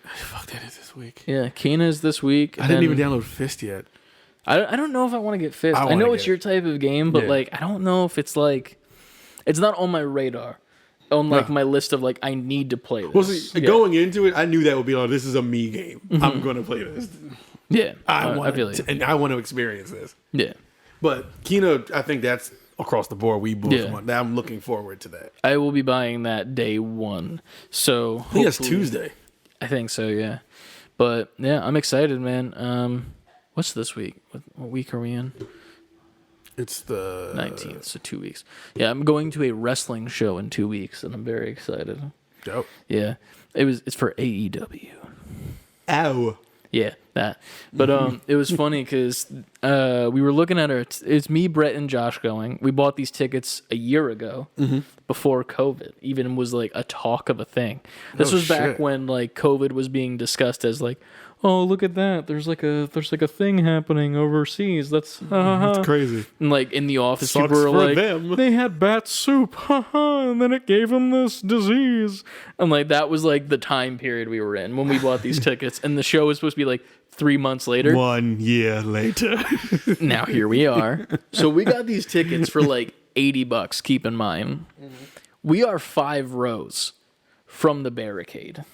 Fuck, that is this week. Yeah, Kina is this week. I didn't even download Fist yet. I don't know if I want to get fifth. I know it's your type of game, but like I don't know if it's like it's not on my radar. On like my list of like I need to play this. Well, see, going into it, I knew that would be like this is a me game. I'm gonna play this. Yeah, I feel like and I want to experience this. Yeah, but Kino, I think that's across the board. We both want that. I'm looking forward to that. I will be buying that day one. So I think that's Tuesday. I think so. Yeah, but yeah, I'm excited, man. What's this week? What week are we in? It's the 19th, so 2 weeks. Yeah, I'm going to a wrestling show in 2 weeks, and I'm very excited. Dope. Yeah, it's for AEW. Ow. Yeah, that. But it was funny because we were looking at it's me, Brett, and Josh going. We bought these tickets a year ago before COVID even was like a talk of a thing. This was back when like COVID was being discussed as like, oh, look at that. There's like a thing happening overseas. That's it's crazy. And like in the office, people were like, they had bat soup, and then it gave them this disease. And like that was like the time period we were in when we bought these tickets. And the show was supposed to be like 3 months later. 1 year later. Now here we are. So we got these tickets for like $80. Keep in mind, we are 5 rows from the barricade.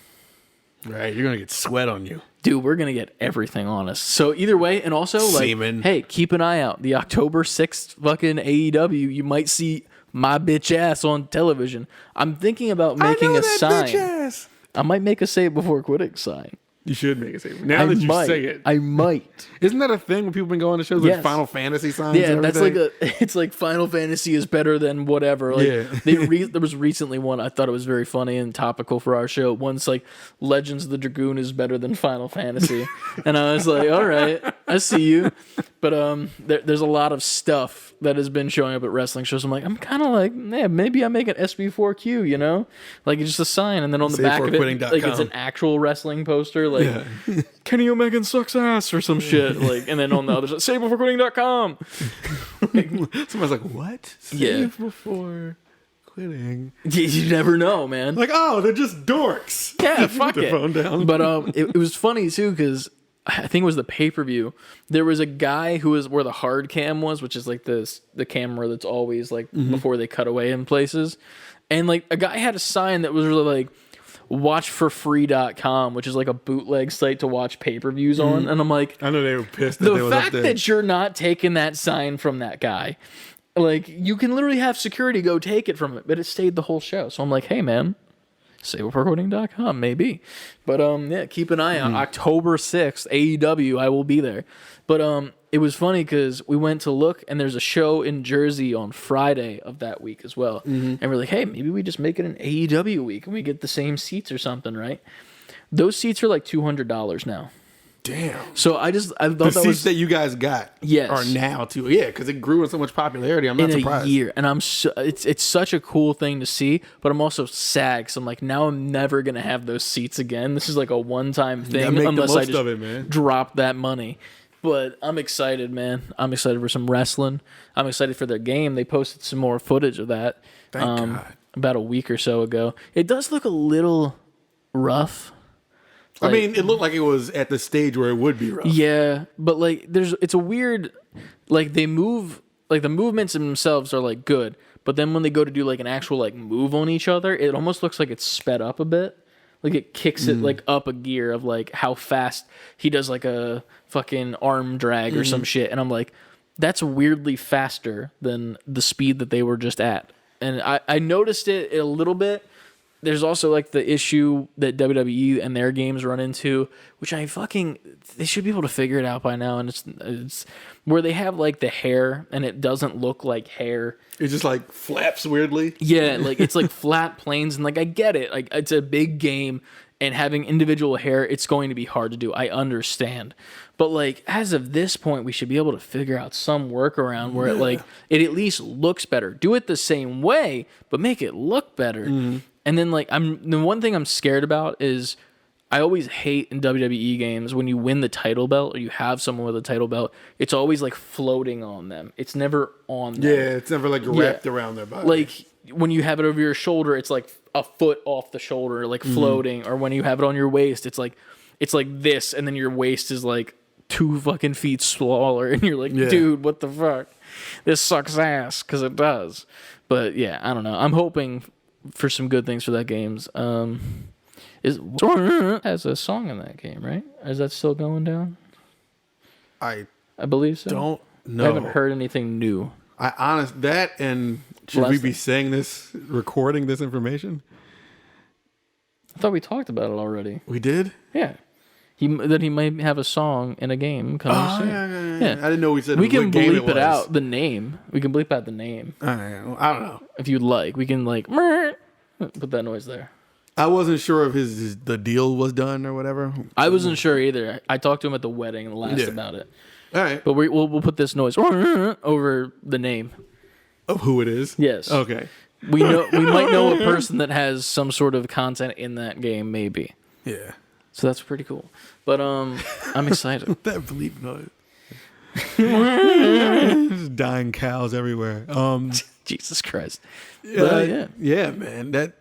Right, you're gonna get sweat on you. Dude, we're going to get everything on us. So either way, and also, like, Semen. Hey, keep an eye out. The October 6th fucking AEW, you might see my bitch ass on television. I'm thinking about making a sign. Bitch ass. I might make a Say It Before Quitting sign. You should make a say it. Now that you say it. I might. Isn't that a thing when people been going to shows like Final Fantasy signs? Yeah, and that's like it's like Final Fantasy is better than whatever. Like, there was recently one I thought it was very funny and topical for our show. One's like Legends of the Dragoon is better than Final Fantasy, and I was like, all right, I see you. But there's a lot of stuff that has been showing up at wrestling shows. I'm like, I'm kind of like, yeah, maybe I make an SB4Q, you know, like it's just a sign, and then on the back of it, like it's an actual wrestling poster, like Kenny Omega sucks ass or some shit, like, and then on the other side, savebeforequitting.com. Somebody's like, what? Save before quitting. You never know, man. Like, oh, they're just dorks. Yeah, fuck it. Phone down. But it was funny too because I think it was the pay-per-view. There was a guy who was where the hard cam was, which is like the camera that's always like before they cut away in places. And like a guy had a sign that was really like watchforfree.com, which is like a bootleg site to watch pay-per-views on. And I'm like, I know they were pissed. The fact that you're not taking that sign from that guy, like you can literally have security go take it from it, but it stayed the whole show. So I'm like, hey man, savebeforequitting.com maybe. But yeah, keep an eye out. October 6th, AEW, I will be there. But it was funny because we went to look and there's a show in Jersey on Friday of that week as well. And we're like, hey, maybe we just make it an AEW week and we get the same seats or something, right? Those seats are like $200 now. Damn. So I thought the seats that you guys got are now too. Yeah, because it grew in so much popularity. I'm not surprised. In a year, and it's such a cool thing to see. But I'm also sad because I'm like, now I'm never gonna have those seats again. This is like a one-time thing unless I just drop that money. But I'm excited, man. I'm excited for some wrestling. I'm excited for their game. They posted some more footage of that about a week or so ago. It does look a little rough. Like, I mean, it looked like it was at the stage where it would be rough. Yeah, but like it's a weird, like they move, like the movements themselves are like good, but then when they go to do like an actual like move on each other, it almost looks like it's sped up a bit. Like it kicks it like up a gear of like how fast he does like a fucking arm drag or some shit. And I'm like, that's weirdly faster than the speed that they were just at. And I noticed it a little bit. There's also like the issue that WWE and their games run into, which they should be able to figure it out by now. And it's where they have like the hair and it doesn't look like hair. It just like flaps weirdly. Yeah, like it's like flat planes, and like I get it. Like it's a big game, and having individual hair, it's going to be hard to do. I understand. But like as of this point, we should be able to figure out some workaround where it at least looks better. Do it the same way, but make it look better. And then like the one thing I'm scared about is I always hate in WWE games when you win the title belt or you have someone with a title belt, it's always like floating on them. It's never on them. Yeah, it's never like wrapped around their body. Like when you have it over your shoulder, it's like a foot off the shoulder, like floating. Or when you have it on your waist, it's like this, and then your waist is like 2 fucking feet smaller, and you're like, dude, what the fuck? This sucks ass, because it does. But yeah, I don't know. I'm hoping for some good things for that games. Has a song in that game, right? Is that still going down? I believe so. don't know. I haven't heard anything new. That and should we be saying this, recording this information? I thought we talked about it already. We did? Yeah. That he might have a song in a game coming soon. Yeah. I didn't know we said we can what game bleep it was. out the name. We can bleep out the name. All right. Well, I don't know. If you'd like. We can like put that noise there. I wasn't sure if the deal was done or whatever. I wasn't sure either. I talked to him at the wedding and laughed about it. All right. But we'll put this noise over the name. Of who it is? Yes. Okay. We might know a person that has some sort of content in that game, maybe. Yeah. So that's pretty cool. But I'm excited. That bleep noise. There's dying cows everywhere. Jesus Christ. But, yeah, man. That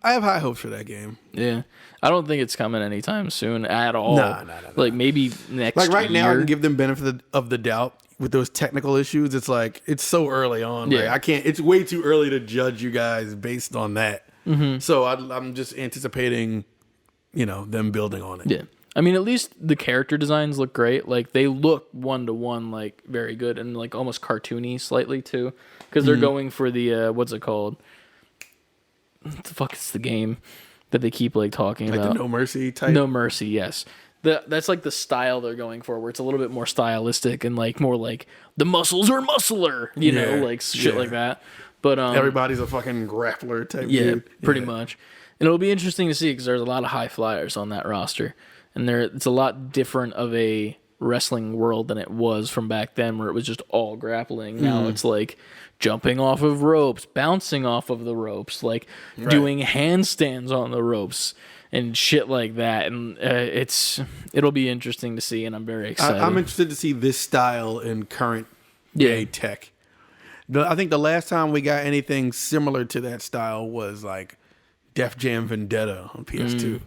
I have high hopes for that game. Yeah. I don't think it's coming anytime soon at all. No. Like maybe next year. Like right now, I can give them benefit of the doubt with those technical issues. It's like it's so early on. Yeah. Right? I can't. It's way too early to judge you guys based on that. Mm-hmm. So I'm just anticipating, them building on it. Yeah. I mean, at least the character designs look great. Like they look 1-to-1, like very good and like almost cartoony slightly too, because they're going for the what's it called? What the fuck is the game that they keep like talking like about? The No Mercy type. No Mercy, yes. That's like the style they're going for, where it's a little bit more stylistic and like more like the muscles are muscler, you know, like shit like that. But everybody's a fucking grappler type. Yeah, dude. pretty much. And it'll be interesting to see because there's a lot of high flyers on that roster, and it's a lot different of a wrestling world than it was from back then, where it was just all grappling. Now it's like jumping off of ropes, bouncing off of the ropes, like doing handstands on the ropes and shit like that. And it'll be interesting to see, and I'm very excited. I'm interested to see this style in current day tech. I think the last time we got anything similar to that style was like Def Jam Vendetta on PS2. It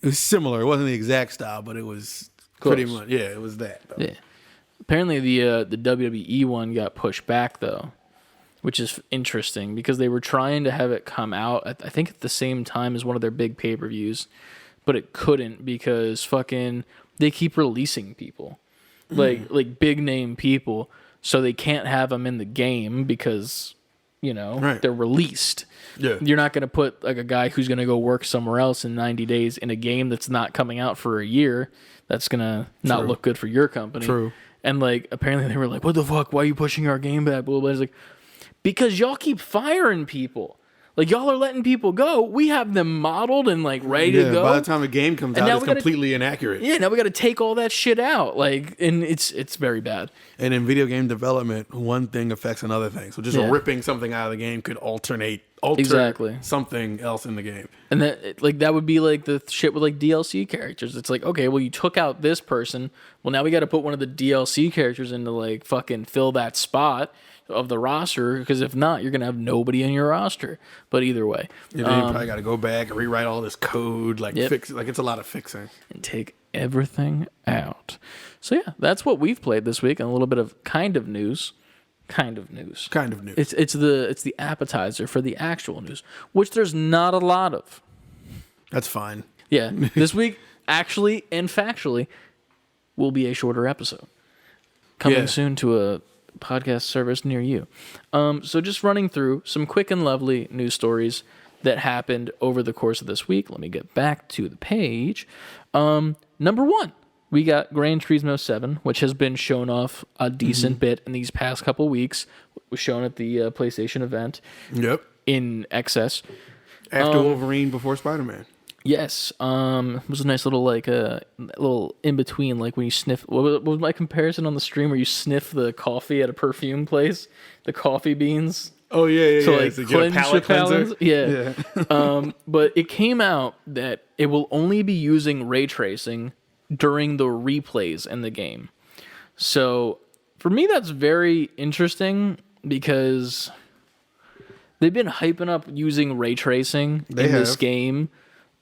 was similar. It wasn't the exact style, but it was pretty much. Yeah, it was that. Though. Yeah. Apparently, the WWE one got pushed back though, which is interesting because they were trying to have it come out I think at the same time as one of their big pay-per-views, but it couldn't because fucking they keep releasing people, like big name people, so they can't have them in the game because they're released. Yeah. You're not going to put like a guy who's going to go work somewhere else in 90 days in a game that's not coming out for a year. That's going to not look good for your company. True. And like apparently they were like, "What the fuck? Why are you pushing our game back?" Blah blah. It's like, because y'all keep firing people. Like y'all are letting people go. We have them modeled and like ready to go. By the time the game comes out, it's completely inaccurate. Yeah, now we got to take all that shit out. Like, and it's very bad. And in video game development, one thing affects another thing. So just ripping something out of the game could alter something else in the game. And that would be like the shit with like DLC characters. It's like, okay, well you took out this person. Well, now we got to put one of the DLC characters in to like fucking fill that spot of the roster, because if not, you're gonna have nobody in your roster. But either way, you probably got to go back and rewrite all this code, fix it. Like it's a lot of fixing and take everything out. So yeah, that's what we've played this week, and a little bit of kind of news. It's the appetizer for the actual news, which there's not a lot of. That's fine. Yeah, this week actually and factually will be a shorter episode coming soon to a podcast service near you. So just running through some quick and lovely news stories that happened over the course of this week. Let me get back to the page. Number one, we got Gran Turismo 7, which has been shown off a decent bit in these past couple weeks. It was shown at the PlayStation event. Yep. In excess. After Wolverine, before Spider-Man. Yes. It was a nice little little in between, like when you sniff. What was my comparison on the stream where you sniff the coffee at a perfume place, the coffee beans? Oh yeah. So like so cleanse your cleanser. Yeah. But it came out that it will only be using ray tracing during the replays in the game. So for me, that's very interesting because they've been hyping up using ray tracing in this game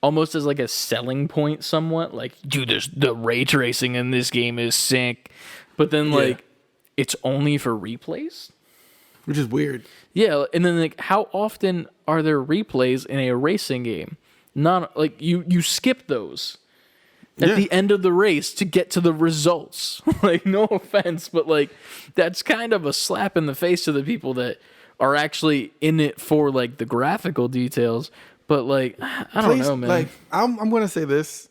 almost as like a selling point somewhat. Like, dude, the ray tracing in this game is sick. But then, like, it's only for replays? Which is weird. Yeah, and then, like, how often are there replays in a racing game? Not, like, you skip those at the end of the race to get to the results. Like, no offense, but, like, that's kind of a slap in the face to the people that are actually in it for, like, the graphical details. But, like, I don't know, man. Like, I'm going to say this.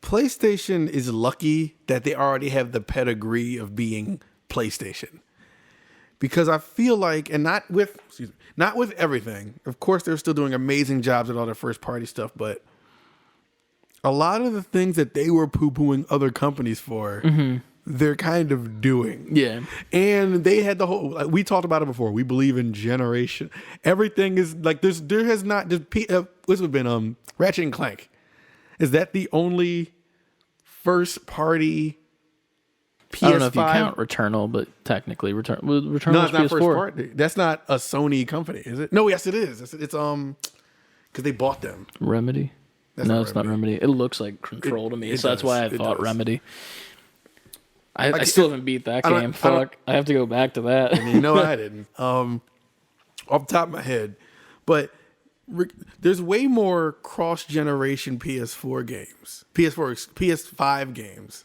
PlayStation is lucky that they already have the pedigree of being PlayStation. Because I feel like, and not with everything. Of course, they're still doing amazing jobs at all their first party stuff, but a lot of the things that they were poo-pooing other companies for, they're kind of doing. Yeah. And they had the whole, like, we talked about it before. We believe in generation. Everything is like, there has not just, what's it been, Ratchet and Clank. Is that the only first party PS5? I don't know if you count Returnal, but technically Returnal No, it's was not PS4. first party. That's not a Sony company, is it? No, yes, it is. It's because they bought them. Remedy? That's No, not it's not Remedy. It looks like Control to me, it so that's does. why I It thought does. Remedy. I still haven't beat that game. Fuck. I have to go back to that. You know, I didn't. Off the top of my head, but there's way more cross-generation PS4 games, PS5 games,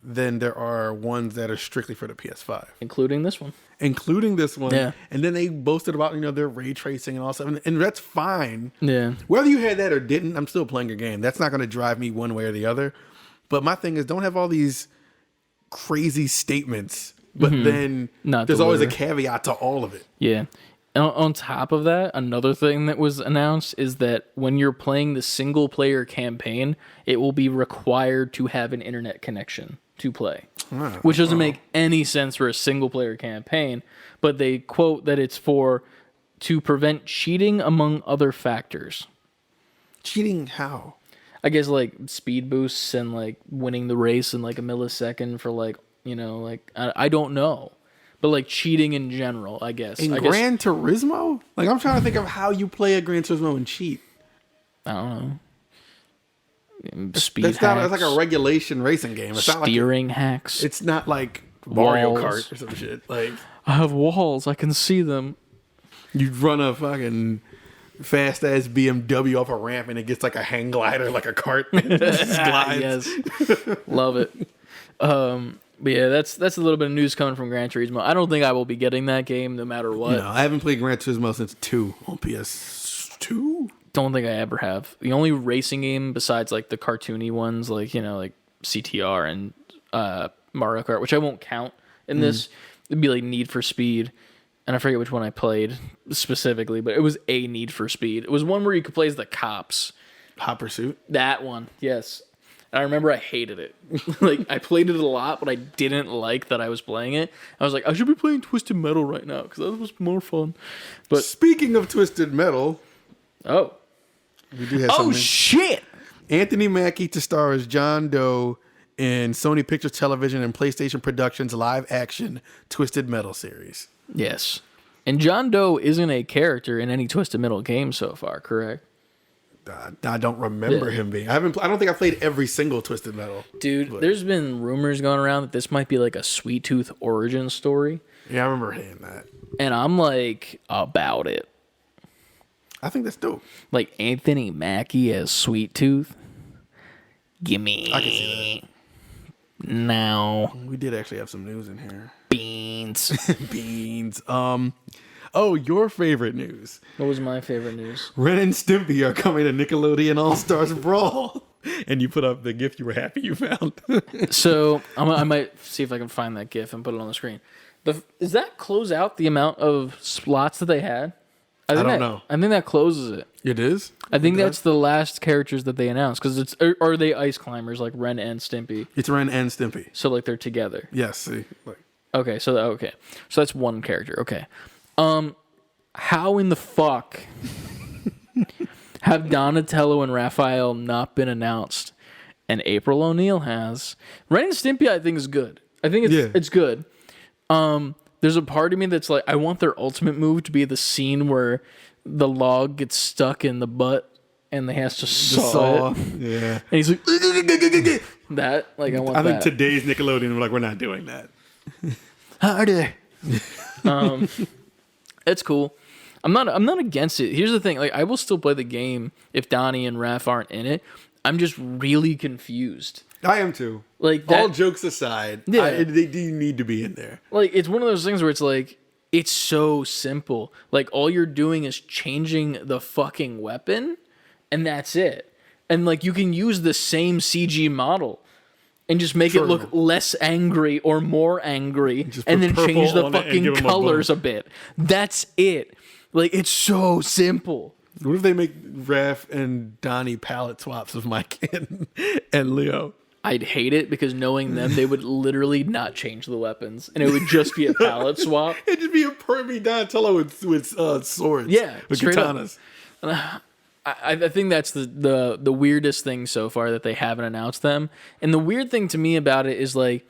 than there are ones that are strictly for the PS5, Including this one. including this one. Yeah. And then they boasted about their ray tracing and all stuff, and that's fine. Yeah. Whether you had that or didn't, I'm still playing your game. That's not going to drive me one way or the other. But my thing is, don't have all these crazy statements, but then Not there's always a deliver. caveat to all of it. Yeah. And on top of that, another thing that was announced is that when you're playing the single player campaign, it will be required to have an internet connection to play. Which doesn't make any sense for a single player campaign, but they quote that it's to prevent cheating among other factors. Cheating how? I guess like speed boosts and like winning the race in like a millisecond for like, I don't know. But like cheating in general, I guess. In Gran Turismo? Like, I'm trying to think of how you play a Gran Turismo and cheat. I don't know. Speed That's hacks, not, it's like a regulation racing game. It's not like steering hacks. it's not like Mario Walls. Kart or some shit. Like, I have walls. I can see them. you run a fucking fast ass BMW off a ramp and it gets like a hang glider, like a cart. It just glides. Yes. Love it. But yeah, that's a little bit of news coming from Gran Turismo. I don't think I will be getting that game no matter what. No, I haven't played Gran Turismo since 2 on PS2. Don't think I ever have. The only racing game besides like the cartoony ones, like like CTR and Mario Kart, which I won't count in this, it'd be like Need for Speed, and I forget which one I played specifically, but it was a Need for Speed. It was one where you could play as the cops. Hot Pursuit. That one, yes. And I remember I hated it. Like, I played it a lot, but I didn't like that I was playing it. I was like, I should be playing Twisted Metal right now because that was more fun. But Speaking of Twisted Metal, we do have something. Shit! Anthony Mackie to star as John Doe in Sony Pictures Television and PlayStation Productions live-action Twisted Metal series. Yes. And John Doe isn't a character in any Twisted Metal game so far, correct? I don't remember him being. I don't think I played every single Twisted Metal. Dude, there's been rumors going around that this might be like a Sweet Tooth origin story. Yeah, I remember hearing that. And I'm like, about it. I think that's dope. Like Anthony Mackie as Sweet Tooth. Gimme. I can see that. Now. We did actually have some news in here. Beans. Beans. Oh, your favorite news. What was my favorite news? Ren and Stimpy are coming to Nickelodeon All-Stars Brawl. And you put up the GIF you were happy you found. So I might see if I can find that GIF and put it on the screen. Does that close out the amount of slots that they had? I don't know. I think that closes it. It is? I think that's the last characters that they announced because are they ice climbers like Ren and Stimpy? It's Ren and Stimpy. So like they're together. Yes. See, Okay, so that's one character. Okay. How in the fuck have Donatello and Raphael not been announced, and April O'Neil has? Ren and Stimpy, I think, is good. I think it's good. There's a part of me that's like, I want their ultimate move to be the scene where the log gets stuck in the butt and they has to The saw saw. it. Yeah. And he's like, that, like, I want I think that. today's Nickelodeon, we're like, we're not doing that. Harder. It's cool. I'm not against it. Here's the thing, like, I will still play the game if Donnie and Raph aren't in it. I'm just really confused. I am too. Like, that, all jokes aside, Yeah. they do need to be in there. like, it's one of those things where it's like, it's so simple. Like, all you're doing is changing the fucking weapon, and that's it. And, like, you can use the same CG model and just make it look less angry or more angry, and then change the fucking colors a bit. That's it. Like, it's so simple. What if they make Raph and Donnie palette swaps of Mike and Leo? I'd hate it because knowing them, they would literally not change the weapons, and it would just be a palette swap. It'd just be a perfect Donatello with swords. Yeah, with straight up. katanas. I think that's the weirdest thing so far that they haven't announced them. And the weird thing to me about it is, like,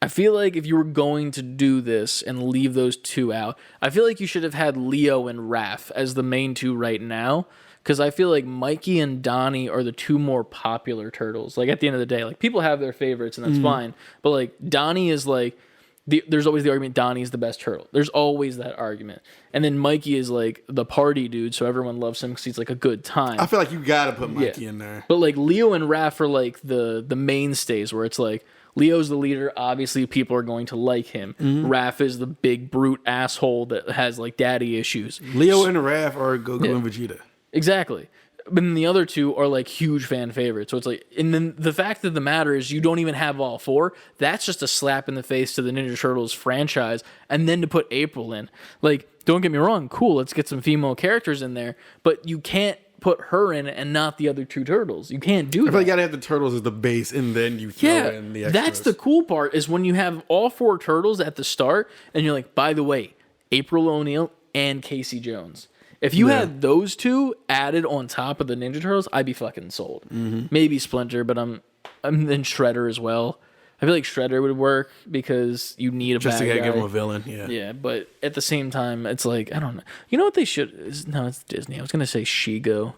I feel like if you were going to do this and leave those two out, I feel like you should have had Leo and Raph as the main two right now. Because I feel like Mikey and Donnie are the two more popular turtles. Like, at the end of the day, like, people have their favorites, and that's fine. But, like, Donnie is, like, there's always the argument Donnie is the best turtle. There's always that argument. And then Mikey is, like, the party dude, so everyone loves him because he's, like, a good time. I feel like you gotta put Mikey in there. But, like, Leo and Raph are, like, the mainstays, where it's, like, Leo's the leader. Obviously, people are going to like him. Raph is the big brute asshole that has, like, daddy issues. Leo and Raph are Goku and Vegeta. Exactly. But then the other two are, like, huge fan favorites. So it's like, and then the fact of the matter is you don't even have all four. That's just a slap in the face to the Ninja Turtles franchise. And then to put April in. Like, don't get me wrong. Cool, let's get some female characters in there. But you can't put her in and not the other two turtles. You can't do that. I feel like you gotta have the turtles as the base, and then you throw in the extras. That's the cool part, is when you have all four turtles at the start, and you're like, by the way, April O'Neil and Casey Jones. If you had those two added on top of the Ninja Turtles, I'd be fucking sold. Maybe Splinter, but I'm in Shredder as well. I feel like Shredder would work because you need a just bad to guy. give him a villain. Yeah. Yeah, but at the same time, it's like, I don't know. You know what they should? No, it's Disney. I was gonna say Shigo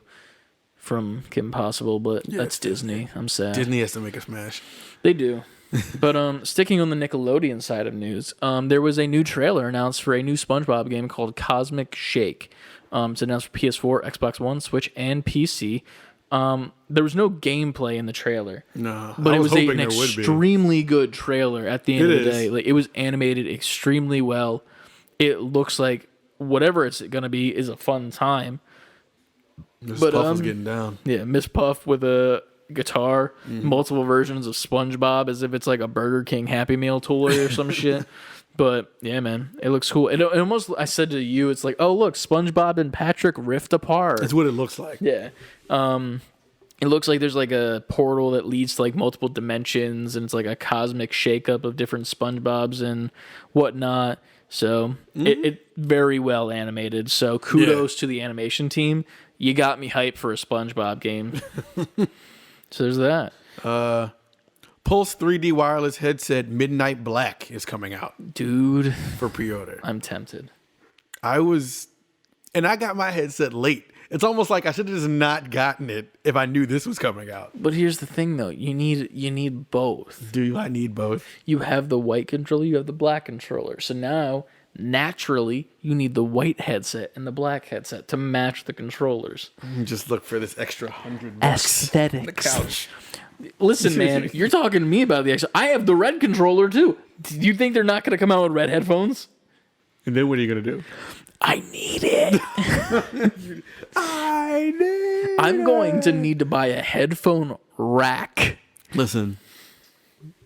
from Kim Possible, but that's Disney. I'm sad. Disney has to make a smash. They do. But sticking on the Nickelodeon side of news, there was a new trailer announced for a new SpongeBob game called Cosmic Shake. It's announced for PS4, Xbox One, Switch, and PC. There was no gameplay in the trailer. No, but it was an there would be. extremely good trailer at the end of the day. Like, it was animated extremely well. It looks like whatever it's going to be is a fun time. Miss Puff was getting down. Yeah, Miss Puff with a guitar, multiple versions of SpongeBob as if it's like a Burger King Happy Meal toy or some shit. But yeah, man, it looks cool. It almost, I said to you, it's like, oh look, SpongeBob and Patrick rift apart. That's what it looks like. Yeah. It looks like there's like a portal that leads to like multiple dimensions, and it's like a cosmic shakeup of different SpongeBobs and whatnot. So it very well animated. So kudos to the animation team. You got me hyped for a SpongeBob game. So there's that. Pulse 3D wireless headset Midnight Black is coming out, Dude, for pre-order. I'm tempted. I got my headset late. It's almost like I should have just not gotten it if I knew this was coming out. But here's the thing, though. You need both. I need both? You have the white controller, you have the black controller. So now, naturally, you need the white headset and the black headset to match the controllers. Just look for this extra $100 Aesthetics. on the couch. Listen, man, you're talking to me about the extra. I have the red controller, too. Do you think they're not going to come out with red headphones? And then what are you going to do? I need it. I'm going to need to buy a headphone rack. Listen,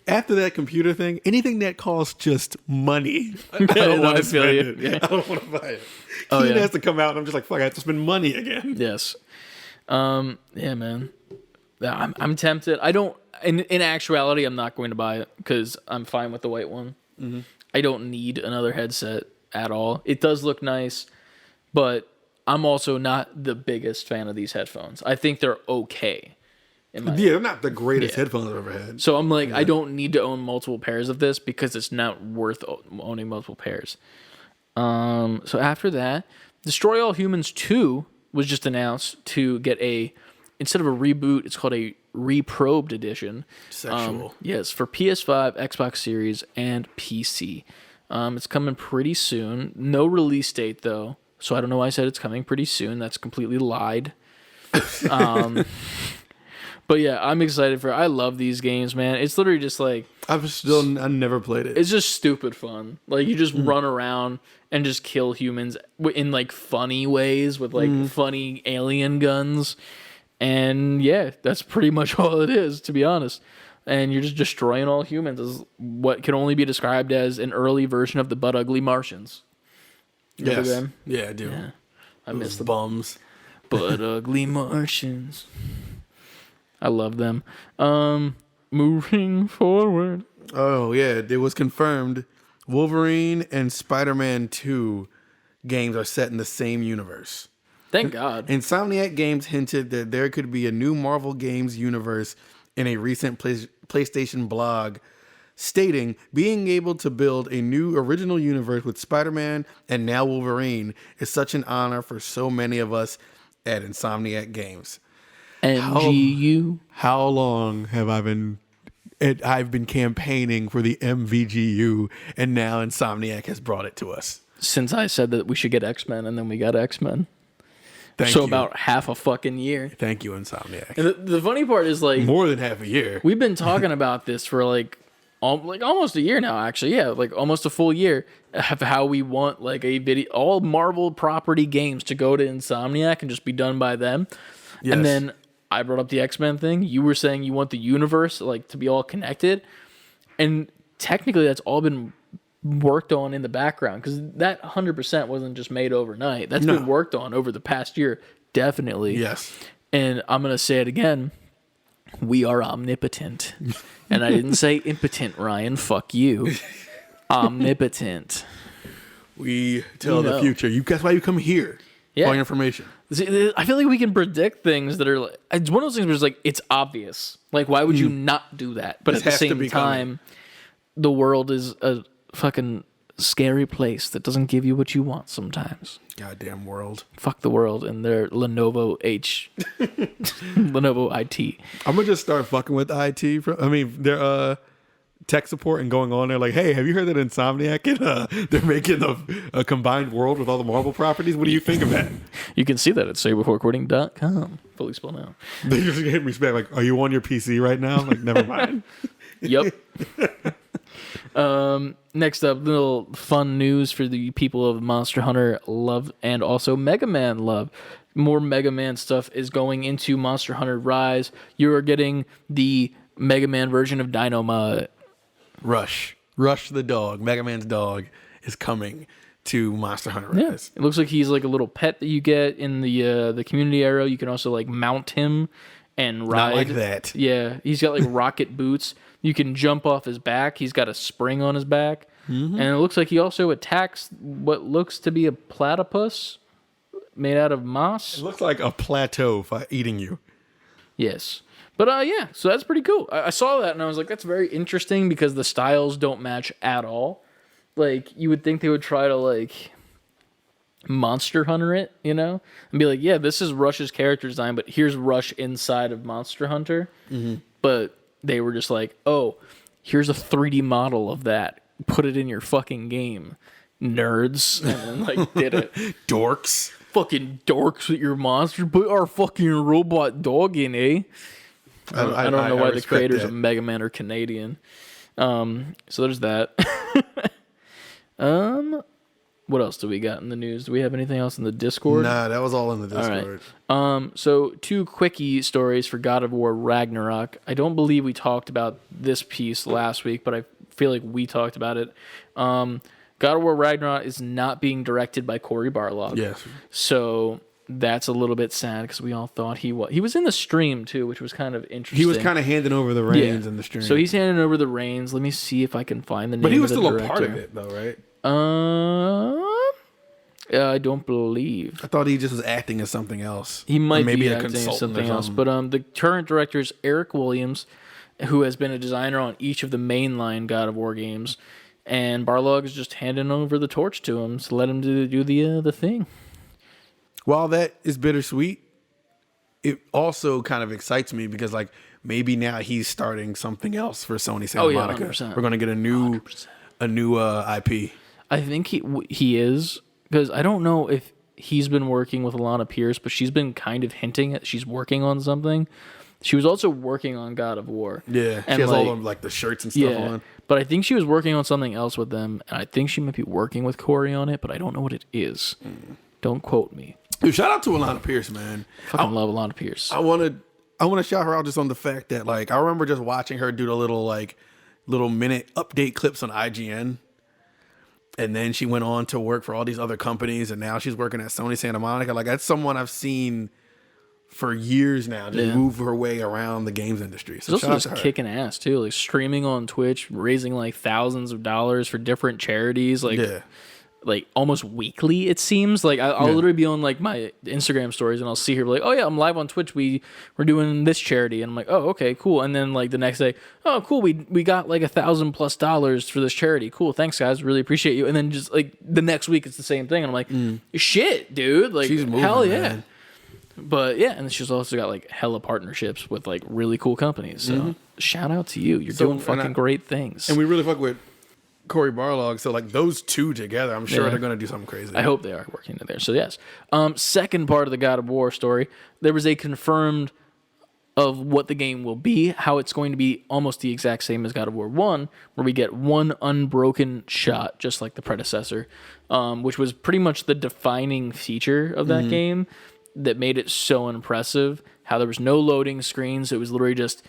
after that computer thing, anything that costs just money, I don't want to spend it. Yeah. I don't want to buy it. Keen has to come out, and I'm just like, fuck, I have to spend money again. Yes. Yeah, man. I'm tempted. I don't. In actuality, I'm not going to buy it because I'm fine with the white one. Mm-hmm. I don't need another headset at all. It does look nice, but I'm also not the biggest fan of these headphones. I think they're okay. They're not the greatest headphones I've ever had. So I'm like, I don't need to own multiple pairs of this because it's not worth owning multiple pairs. So after that, Destroy All Humans 2 was just announced to get instead of a reboot, it's called a reprobed edition. Sexual. Yes, for PS5, Xbox Series, and PC. It's coming pretty soon. No release date, though. So I don't know why I said it's coming pretty soon. That's completely lied. But yeah, I'm excited for it. I love these games, man. It's literally just like... I never played it. It's just stupid fun. Like, you just run around and just kill humans in, like, funny ways with, like, funny alien guns. And, yeah, that's pretty much all it is, to be honest. And you're just destroying all humans as what can only be described as an early version of the Butt Ugly Martians. Yes. Them? Yeah, I do. Yeah. I miss the bums. Butt Ugly Martians. I love them. Moving forward. Oh, yeah. It was confirmed Wolverine and Spider-Man 2 games are set in the same universe. Thank God. Insomniac Games hinted that there could be a new Marvel Games universe in a recent PlayStation blog, stating being able to build a new original universe with Spider-Man and now Wolverine is such an honor for so many of us at Insomniac Games. MGU. How long have I've been campaigning for the MVGU, and now Insomniac has brought it to us. Since I said that we should get X-Men, and then we got X-Men. Thank you. About half a fucking year. Thank you, Insomniac. And the funny part is, like... More than half a year. We've been talking about this for, like almost a year now, actually. Yeah, like almost a full year of how we want, like, all Marvel property games to go to Insomniac and just be done by them. Yes. And then I brought up the X-Men thing. You were saying you want the universe, like, to be all connected. And technically that's all been worked on in the background, because that 100% wasn't just made overnight. That's been worked on over the past year, definitely. Yes. And I'm going to say it again. We are omnipotent. And I didn't say impotent, Ryan. Fuck you. Omnipotent. We tell the future. That's why you come here. Yeah. For information. See, I feel like we can predict things that are like, it's one of those things where it's like, it's obvious. Like, why would you not do that? But at the same time, the world is a fucking scary place that doesn't give you what you want sometimes. Goddamn world. Fuck the world and their Lenovo Lenovo IT. I'm gonna just start fucking with IT. Their tech support and going on there like, hey, have you heard that Insomniac they're making a combined world with all the Marvel properties? What do you think of that? You can see that at savebeforequitting.com. Fully spelled out. They just hit me back like, are you on your PC right now? I'm like, never mind. Yep. Next up, little fun news for the people of Monster Hunter love and also Mega Man love. More Mega Man stuff is going into Monster Hunter Rise. You are getting the Mega Man version of Dynamite. Rush the dog. Mega Man's dog is coming to Monster Hunter Rise. Yeah. It looks like he's like a little pet that you get in the community area. You can also like mount him and ride. Not like that. Yeah, he's got like rocket boots. You can jump off his back. He's got a spring on his back. Mm-hmm. And it looks like he also attacks what looks to be a platypus made out of moss. It looks like a plateau eating you. Yes. But yeah, so that's pretty cool. I saw that and I was like, that's very interesting because the styles don't match at all. Like, you would think they would try to, like, Monster Hunter it, you know? And be like, yeah, this is Rush's character design, but here's Rush inside of Monster Hunter. Mm-hmm. But they were just like, oh, here's a 3D model of that. Put it in your fucking game, nerds. And then, like, did it. Dorks. Fucking dorks with your monster. Put our fucking robot dog in, eh? I don't know why the creators of Mega Man are Canadian. So there's that. What else do we got in the news? Do we have anything else in the Discord? Nah, that was all in the Discord. All right. So 2 quickie stories for God of War Ragnarok. I don't believe we talked about this piece last week, but I feel like we talked about it. God of War Ragnarok is not being directed by Cory Barlog. Yes. So that's a little bit sad because we all thought he was. He was in the stream too, which was kind of interesting. He was kind of handing over the reins in the stream. So he's handing over the reins. Let me see if I can find the name. But he was of the still director. a part of it, though, right? I don't believe. I thought he just was acting as something else. He might maybe be a acting as consultant something else. But the current director is Eric Williams, who has been a designer on each of the mainline God of War games. And Barlog is just handing over the torch to him to let him do the thing. while that is bittersweet, it also kind of excites me because like maybe now he's starting something else for Sony Santa Monica. 100%. We're gonna get a new IP. I think he is, because I don't know if he's been working with Alana Pierce, but she's been kind of hinting at she's working on something. She was also working on God of War. Yeah, and she has all of like the shirts and stuff on. But I think she was working on something else with them, and I think she might be working with Corey on it, but I don't know what it is. Don't quote me. Dude, shout out to Alana Pierce, man. Fucking love Alana Pierce. I want to shout her out just on the fact that like I remember just watching her do the little minute update clips on IGN. And then she went on to work for all these other companies, and now she's working at Sony Santa Monica. Like that's someone I've seen for years now, just move her way around the games industry. So she's also just kicking ass too, like streaming on Twitch, raising like thousands of dollars for different charities, like almost weekly it seems. Like I'll literally be on like my Instagram stories and I'll see her like, oh yeah, I'm live on Twitch, we're doing this charity, and I'm like, oh okay, cool. And then like the next day, oh cool, we got like $1,000+ for this charity, cool, thanks guys, really appreciate you. And then just like the next week it's the same thing, and I'm like, shit dude, like she's moving, hell yeah, man. But yeah, and she's also got like hella partnerships with like really cool companies, so shout out to you, you're doing fucking great things. And we really fuck with Corey Barlog, so like those two together, I'm sure they're going to do something crazy. I hope they are working together. So yes. Second part of the God of War story, there was a confirmed of what the game will be, how it's going to be almost the exact same as God of War 1, where we get one unbroken shot, just like the predecessor, which was pretty much the defining feature of that game that made it so impressive, how there was no loading screens, it was literally just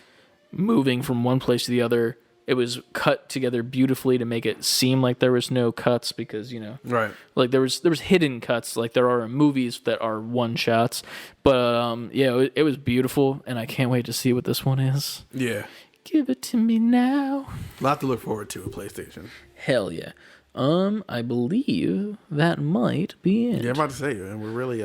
moving from one place to the other. It was cut together beautifully to make it seem like there was no cuts, because right, like there was hidden cuts like there are in movies that are one shots. But it was beautiful, and I can't wait to see what this one is. Yeah, give it to me now. A lot to look forward to at PlayStation. Hell yeah. I believe that might be it. Yeah, I'm about to say, and we're really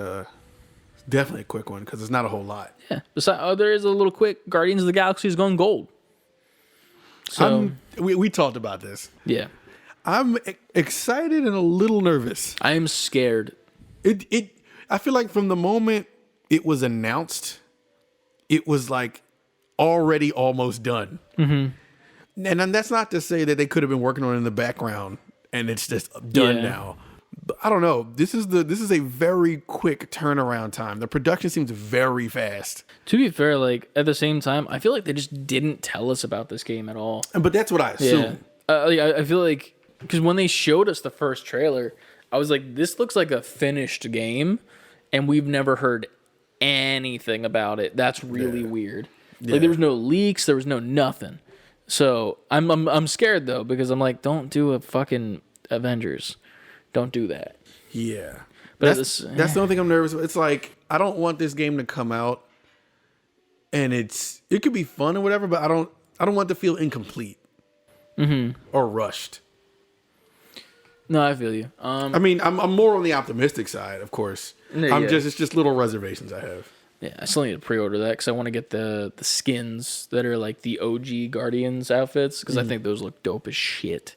definitely a quick one because it's not a whole lot. Yeah. Besides, there is a little quick. Guardians of the Galaxy is going gold. So we talked about this. Yeah. I'm excited and a little nervous. I am scared. I feel like from the moment it was announced, it was like already almost done. Mm-hmm. And that's not to say that they could have been working on it in the background and it's just done now. But I don't know. This is a very quick turnaround time. The production seems very fast. To be fair, like at the same time, I feel like they just didn't tell us about this game at all. But that's what I assume. Yeah. I feel like because when they showed us the first trailer, I was like, this looks like a finished game, and we've never heard anything about it. That's really weird. Yeah. Like there was no leaks, there was no nothing. So I'm scared though, because I'm like, don't do a fucking Avengers. Don't do that. Yeah. But that's the only thing I'm nervous about. It's like, I don't want this game to come out and it could be fun or whatever, but I don't want it to feel incomplete or rushed. No, I feel you. I mean, I'm more on the optimistic side, of course. It's just little reservations I have. Yeah, I still need to pre-order that because I want to get the skins that are like the OG Guardians outfits, because I think those look dope as shit.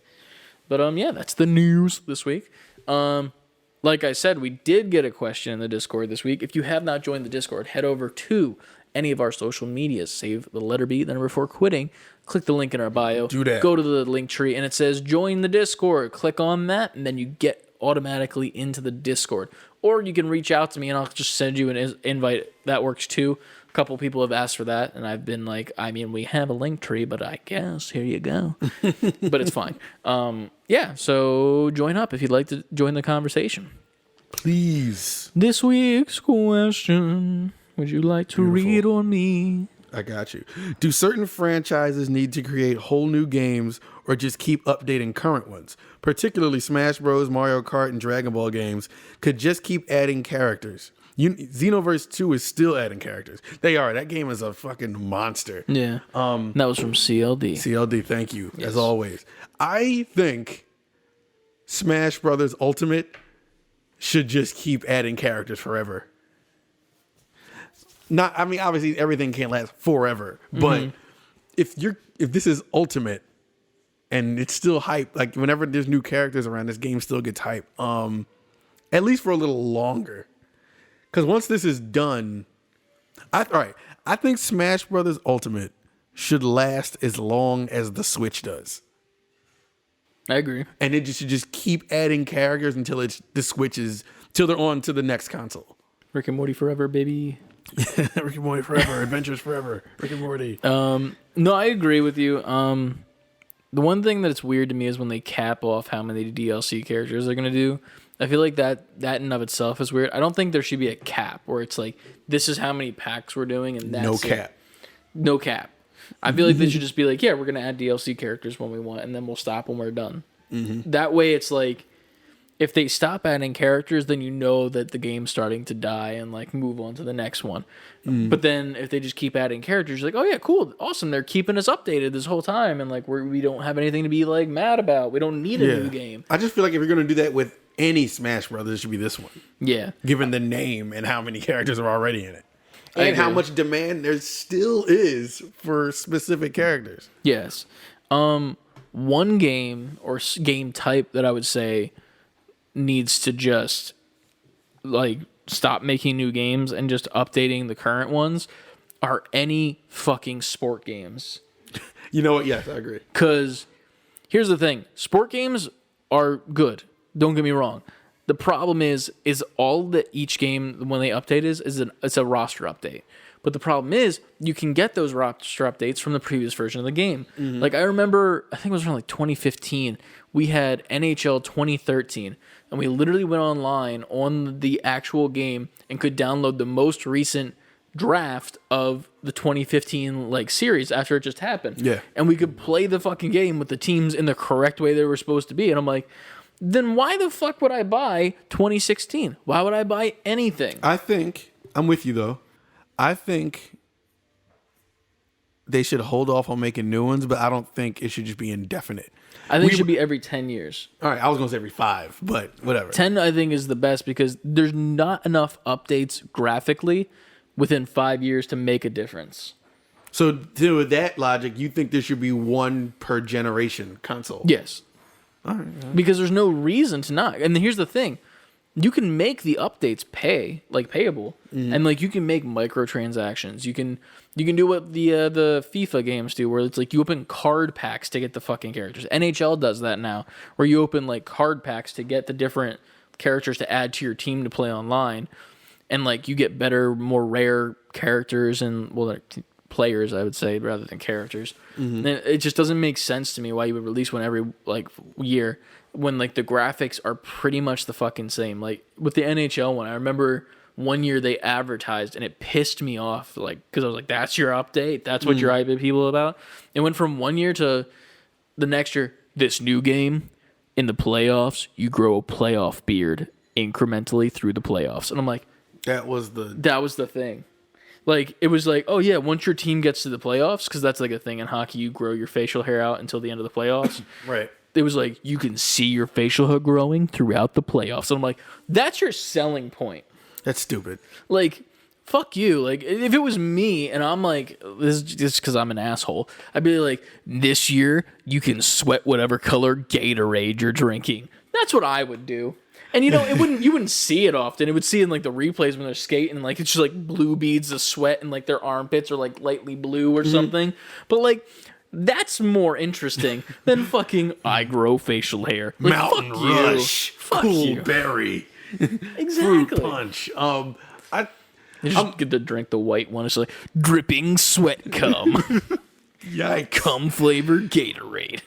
But yeah, that's the news this week. Like I said, we did get a question in the Discord this week. If you have not joined the Discord, head over to any of our social medias. Save the letter B, the number 4 quitting. Click the link in our bio. Do that. Go to the link tree, and it says join the Discord. Click on that, and then you get automatically into the Discord. Or you can reach out to me, and I'll just send you an invite. That works too. A couple people have asked for that, and I've been like, I mean, we have a link tree, but I guess here you go. But it's fine. Yeah, so join up if you'd like to join the conversation. Please. This week's question, would you like to read on me? I got you. Do certain franchises need to create whole new games or just keep updating current ones? Particularly Smash Bros, Mario Kart, and Dragon Ball games could just keep adding characters. Xenoverse 2 is still adding characters. They are. That game is a fucking monster. Yeah. That was from CLD. CLD, thank you, as always. I think Smash Brothers Ultimate should just keep adding characters forever. Obviously everything can't last forever, but if this is Ultimate and it's still hype, like whenever there's new characters around, this game still gets hype. At least for a little longer. Because once this is done, all right, I think Smash Brothers Ultimate should last as long as the Switch does. I agree. And it should just keep adding characters until till they're on to the next console. Rick and Morty forever, baby. Rick and Morty forever, Adventures forever, Rick and Morty. No, I agree with you. The one thing that's weird to me is when they cap off how many DLC characters they're gonna do. I feel like that in of itself is weird. I don't think there should be a cap where it's like, this is how many packs we're doing, and that's no it. cap. No cap. I feel like they should just be like, yeah, we're gonna add DLC characters when we want, and then we'll stop when we're done. Mm-hmm. That way, it's like, if they stop adding characters, then you know that the game's starting to die and like move on to the next one. But then if they just keep adding characters, you're like, oh yeah, cool, awesome, they're keeping us updated this whole time, and like we don't have anything to be like mad about. We don't need a new game. I just feel like if you're gonna do that with any Smash Brothers, it should be this one. Yeah, given the name and how many characters are already in it, and how much demand there still is for specific characters. Yes. One game or game type that I would say needs to just like stop making new games and just updating the current ones are any fucking sport games. You know what? Yes, I agree. Because here's the thing. Sport games are good. Don't get me wrong. The problem is all that each game, when they update it's a roster update. But the problem is you can get those roster updates from the previous version of the game. Mm-hmm. Like I remember, I think it was around like 2015, we had NHL 2013, and we literally went online on the actual game and could download the most recent draft of the 2015 like series after it just happened. Yeah. And we could play the fucking game with the teams in the correct way they were supposed to be. And I'm like, then why the fuck would I buy 2016? Why would I buy anything? I think, I'm with you though. I think they should hold off on making new ones, but I don't think it should just be indefinite. I think it should be every 10 years. All right, I was going to say every 5, but whatever. 10, I think, is the best because there's not enough updates graphically within 5 years to make a difference. So, with that logic, you think there should be one per generation console? Yes. All right. Because there's no reason to not. And here's the thing. You can make the updates payable, and like you can make microtransactions. You can do what the FIFA games do, where it's like you open card packs to get the fucking characters. NHL does that now, where you open like card packs to get the different characters to add to your team to play online, and like you get better, more rare characters and players, I would say, rather than characters. Mm-hmm. And it just doesn't make sense to me why you would release one every like year when like the graphics are pretty much the fucking same. Like with the NHL one, I remember one year they advertised and it pissed me off, like because I was like, that's your update, that's what you're hyping people about. It went from one year to the next year. This new game, in the playoffs, you grow a playoff beard incrementally through the playoffs, and I'm like, that was the thing. Like, it was like, oh yeah, once your team gets to the playoffs, because that's like a thing in hockey, you grow your facial hair out until the end of the playoffs. Right. It was like, you can see your facial hair growing throughout the playoffs. And I'm like, that's your selling point. That's stupid. Like, fuck you. Like, if it was me and I'm like, this is just because I'm an asshole, I'd be like, this year, you can sweat whatever color Gatorade you're drinking. That's what I would do. And you know, you wouldn't see it often. It would see in like the replays when they're skating, like it's just like blue beads of sweat and like their armpits are like lightly blue or something. But like that's more interesting than fucking I grow facial hair. Like, Mountain Rush, Cool Berry, exactly. Fruit Punch. You just get to drink the white one. It's like dripping sweat cum. Yikes. Cum flavored Gatorade.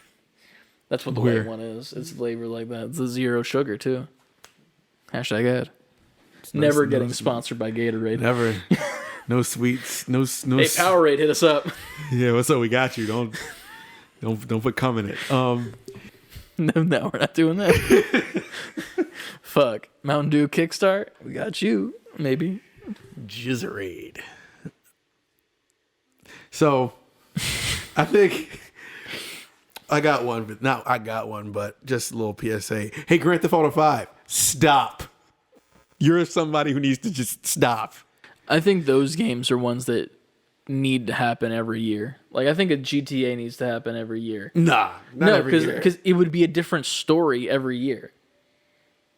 That's what the white one is. It's flavored like that. It's a zero sugar too. Hashtag ad. Never getting sponsored by Gatorade. Never. No sweets. No. Hey, Powerade, hit us up. Yeah, what's up? We got you. Don't put cum in it. No, we're not doing that. Fuck. Mountain Dew Kickstart. We got you. Maybe. Jizzerade. So, I think I got one, but just a little PSA. Hey, Grand Theft Auto 5, stop. You're somebody who needs to just stop. I think those games are ones that need to happen every year. Like, I think a GTA needs to happen every year. Nah, not every year. Because it would be a different story every year.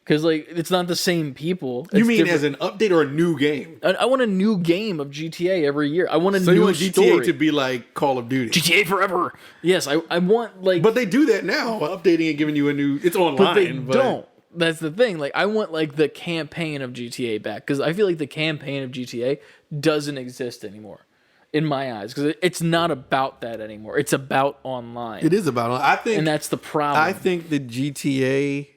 Because, like, it's not the same people. You It's mean different. as an update or a new game? I want a new game of GTA every year. I want a So new you want GTA story. to be like Call of Duty? GTA forever. Yes, I want, like... But they do that now, updating and giving you a new... It's online, But they don't. That's the thing. Like, I want, like, the campaign of GTA back. Because I feel like the campaign of GTA doesn't exist anymore. In my eyes. Because it's not about that anymore. It's about online. It is about... I think... And that's the problem. I think the GTA...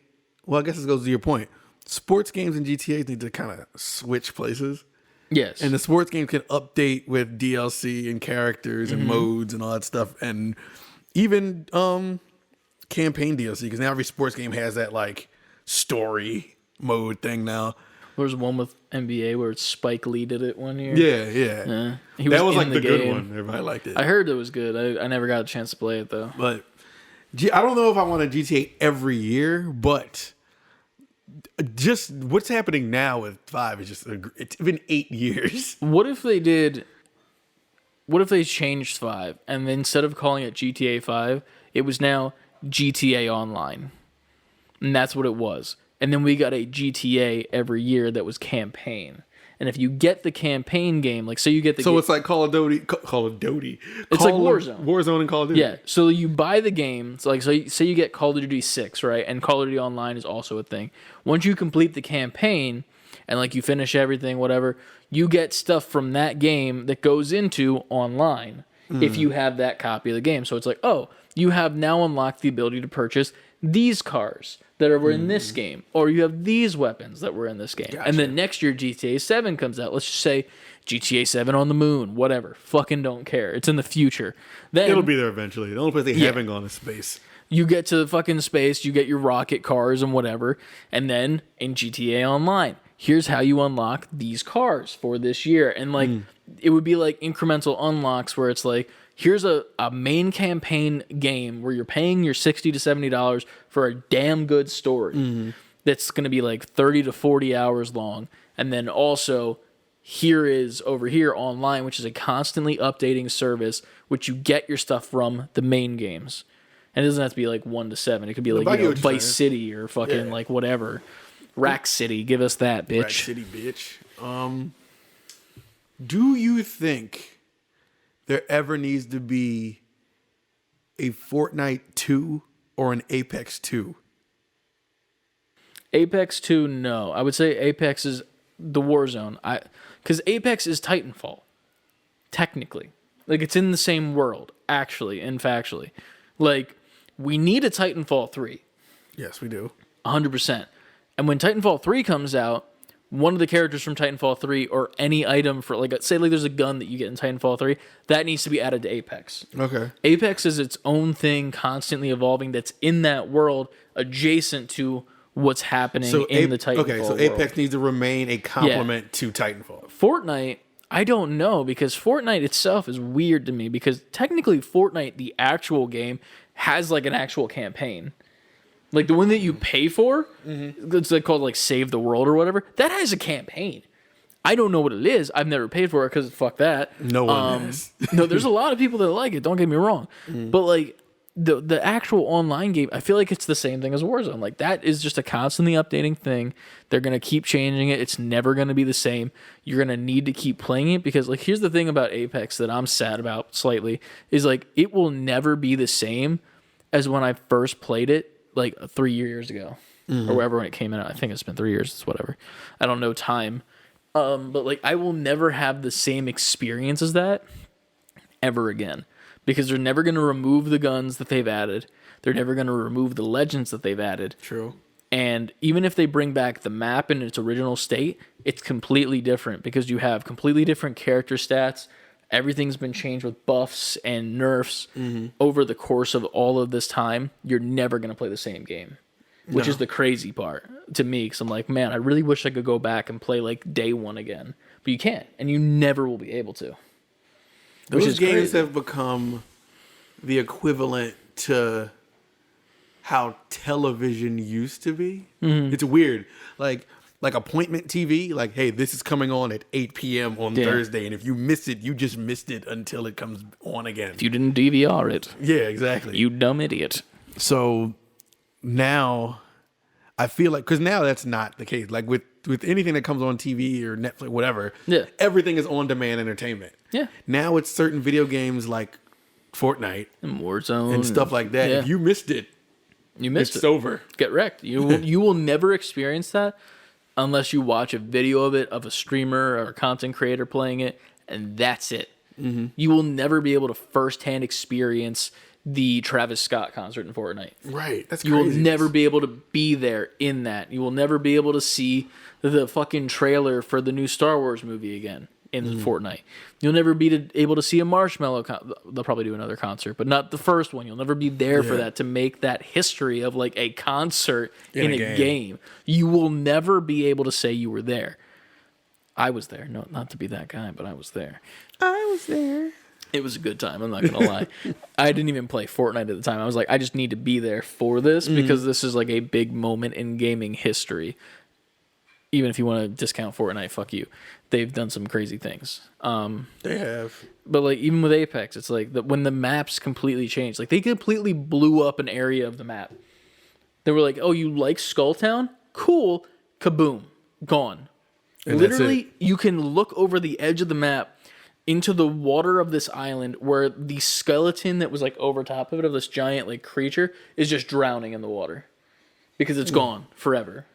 Well, I guess this goes to your point. Sports games and GTA need to kind of switch places. Yes. And the sports game can update with DLC and characters and modes and all that stuff. And even campaign DLC. Because now every sports game has that, like, story mode thing now. There's one with NBA where Spike Lee did it one year. Yeah. He That was in like the good game. one. Everybody liked it. I heard it was good. I never got a chance to play it, though. But I don't know if I want a GTA every year, but just what's happening now with 5 is just it's been 8 years. What if they changed 5 and then instead of calling it GTA 5, it was now GTA Online? And that's what it was. And then we got a GTA every year that was campaign. And if you get the campaign game, like, say you get the So it's like Call of Duty. It's like Warzone. Warzone and Call of Duty. Yeah, so you buy the game. So like, say you get Call of Duty 6, right? And Call of Duty Online is also a thing. Once you complete the campaign and like you finish everything, whatever, you get stuff from that game that goes into online if you have that copy of the game. So it's like, oh, you have now unlocked the ability to purchase these cars that were in this game, or you have these weapons that were in this game. Gotcha. And then next year GTA 7 comes out. Let's just say GTA 7 on the moon, whatever. Fucking don't care. It's in the future. Then It'll be there eventually. The only place they haven't gone is space. you get to the fucking space, you get your rocket cars and whatever, and then in GTA Online, here's how you unlock these cars for this year. And like it would be like incremental unlocks where it's like, here's a main campaign game where you're paying your $60 to $70 for a damn good story that's going to be like 30 to 40 hours long. And then also here is over here online, which is a constantly updating service, which you get your stuff from the main games. And it doesn't have to be like 1 to 7. It could be like Vice City or fucking like whatever. Rack City. Give us that, bitch. Rack City, bitch. Do you think there ever needs to be a Fortnite 2 or an Apex 2? Apex 2, no. I would say Apex is the Warzone. Because Apex is Titanfall, technically. Like, it's in the same world, actually and factually. Like, we need a Titanfall 3. Yes, we do. 100%. And when Titanfall 3 comes out, one of the characters from Titanfall 3 or any item for, like, say, like, there's a gun that you get in Titanfall 3, that needs to be added to Apex. Okay. Apex is its own thing, constantly evolving, that's in that world, adjacent to what's happening in the Titanfall Okay, so Apex needs to remain a complement to Titanfall. Fortnite, I don't know, because Fortnite itself is weird to me, because technically Fortnite, the actual game, has, like, an actual campaign. Like, the one that you pay for, it's like called, like, Save the World or whatever, that has a campaign. I don't know what it is. I've never paid for it because fuck that. No one has. No, there's a lot of people that like it, don't get me wrong. But, like, the actual online game, I feel like it's the same thing as Warzone. Like, that is just a constantly updating thing. They're going to keep changing it. It's never going to be the same. You're going to need to keep playing it because, like, here's the thing about Apex that I'm sad about slightly is, like, it will never be the same as when I first played it, like, 3 years ago or wherever when it came out. I think it's been 3 years. It's whatever. I don't know time. But, like, I will never have the same experience as that ever again. Because they're never going to remove the guns that they've added. They're never going to remove the legends that they've added. True. And even if they bring back the map in its original state, it's completely different because you have completely different character stats. Everything's been changed with buffs and nerfs over the course of all of this time. You're never going to play the same game, which is the crazy part to me. Because I'm like, man, I really wish I could go back and play like day one again. But you can't, and you never will be able to. Those games have become the equivalent to how television used to be. It's weird. Like appointment TV, like, hey, this is coming on at 8 p.m. on Thursday, and if you miss it, you just missed it until it comes on again. If you didn't DVR it. Yeah, exactly. You dumb idiot. So now I feel like, because now that's not the case. Like with anything that comes on TV or Netflix, whatever, Yeah. everything is on demand entertainment. Yeah. Now it's certain video games like Fortnite And Warzone and stuff like that. Yeah. If you missed it, you missed it's it. over. Get wrecked. You will never experience that unless you watch a video of it, of a streamer or a content creator playing it, and that's it. Mm-hmm. You will never be able to firsthand experience the Travis Scott concert in Fortnite. Right. That's You crazy. will never be able to be there in that. You will never be able to see the fucking trailer for the new Star Wars movie again in Fortnite. You'll never be able to see a Marshmello. They'll probably do another concert, but not the first one. You'll never be there for that, to make that history of like a concert in a game. You will never be able to say you were there. I was there. No, not to be that guy, but I was there. I was there. It was a good time. I'm not going to lie. I didn't even play Fortnite at the time. I was like, I just need to be there for this because this is like a big moment in gaming history. Even if you want to discount Fortnite, fuck you. They've done some crazy things. They have. But like even with Apex, it's like when the maps completely changed. Like they completely blew up an area of the map. They were like, "Oh, you like Skulltown? Cool. Kaboom. Gone." And literally, you can look over the edge of the map into the water of this island where the skeleton that was like over top of it, of this giant like creature, is just drowning in the water because it's gone forever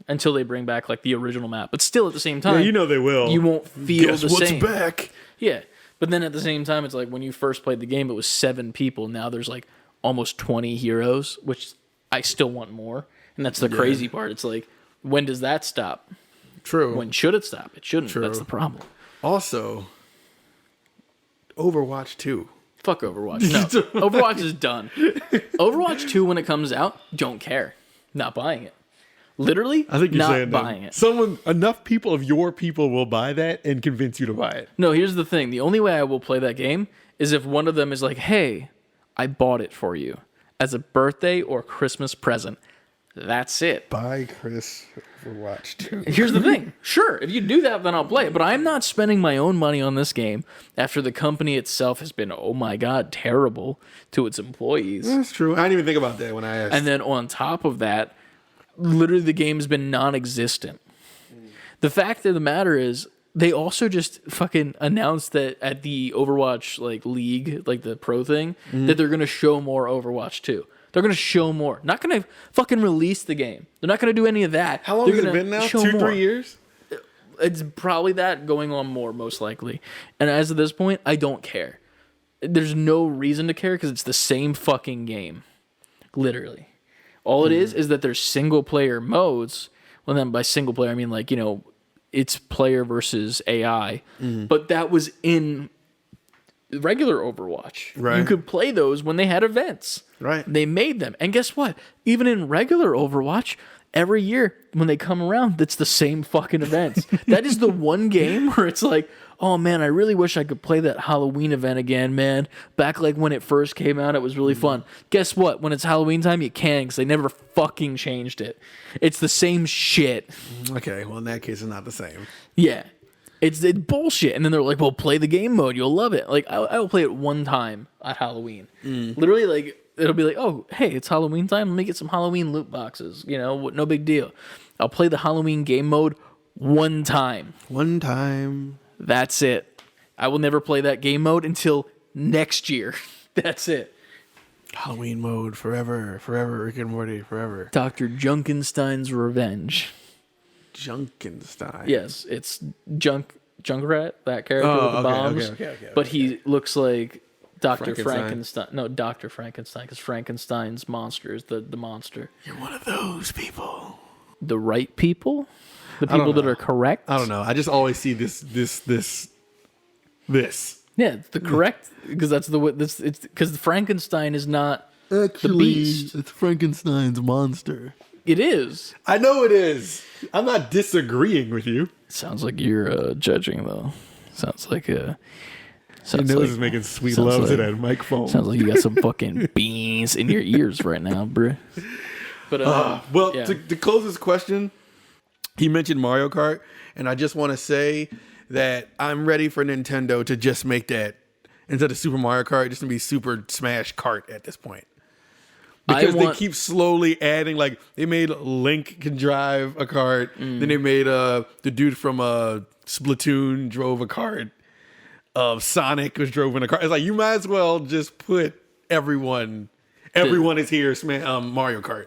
until they bring back like the original map. But still, at the same time, Yeah, you know they will. You won't feel Guess the what's same. back? Yeah, but then at the same time, it's like when you first played the game, it was 7 people. Now there's like almost 20 heroes, which I still want more. And that's the crazy part. It's like, when does that stop? True. When should it stop? It shouldn't. True. That's the problem. Also, Overwatch 2. Fuck Overwatch. No, Overwatch is done. Overwatch 2, when it comes out, don't care. Not buying it. Literally, I think you're not saying buying that it. Enough people of your people will buy that and convince you to buy it. No, here's the thing. The only way I will play that game is if one of them is like, hey, I bought it for you as a birthday or Christmas present. That's it. Buy Chris Overwatch 2. Here's the thing. Sure, if you do that, then I'll play it. But I'm not spending my own money on this game after the company itself has been, oh my God, terrible to its employees. That's true. I didn't even think about that when I asked. And then on top of that, literally the game's been non-existent. The fact of the matter is, they also just fucking announced that at the Overwatch like league, like the pro thing, that they're gonna show more Overwatch 2. They're gonna show more. Not gonna fucking release the game. They're not gonna do any of that. How long They're has it gonna been now? show 2, more. 3 years? It's probably that, going on more, most likely. And as of this point, I don't care. There's no reason to care because it's the same fucking game. Literally. All it is that there's single player modes. Well, then by single player, I mean like, it's player versus AI. But that was in regular Overwatch. Right. You could play those when they had events. Right. They made them. And guess what? Even in regular Overwatch, every year when they come around, it's the same fucking events. That is the one game where it's like, oh man, I really wish I could play that Halloween event again, man. Back like when it first came out, it was really fun. Guess what? When it's Halloween time, you can, because they never fucking changed it. It's the same shit. Okay, well in that case, it's not the same. Yeah. It's bullshit. And then they're like, well, play the game mode. You'll love it. Like, I will play it one time at Halloween. Literally, like, it'll be like, oh, hey, it's Halloween time. Let me get some Halloween loot boxes. No big deal. I'll play the Halloween game mode one time. One time. That's it. I will never play that game mode until next year. That's it. Halloween mode forever. Forever, Rick and Morty, forever. Dr. Junkenstein's Revenge. Junkenstein. Yes, it's Junkrat, that character with the bombs. Okay. But he looks like Dr. Frankenstein. Frankenstein. No, Dr. Frankenstein, because Frankenstein's monster is the monster. You're one of those people. The right people? The people that are correct? I don't know. I just always see this. Yeah, the correct, because that's it's because Frankenstein is not Actually, the beast. it's Frankenstein's monster. It is. I know it is. I'm not disagreeing with you. Sounds like you're judging, though. Sounds like Your sounds nose like, is making sweet sounds love to like- that microphone. Sounds like you got some fucking beans in your ears right now, bruh. But Well, yeah. to close this question, he mentioned Mario Kart, and I just want to say that I'm ready for Nintendo to just make that, instead of Super Mario Kart, just to be Super Smash Kart at this point. Because they keep slowly adding, like, they made Link can drive a cart. Then they made the dude from Splatoon drove a cart. Sonic was drove in a cart. It's like, you might as well just put everyone is here, Mario Kart.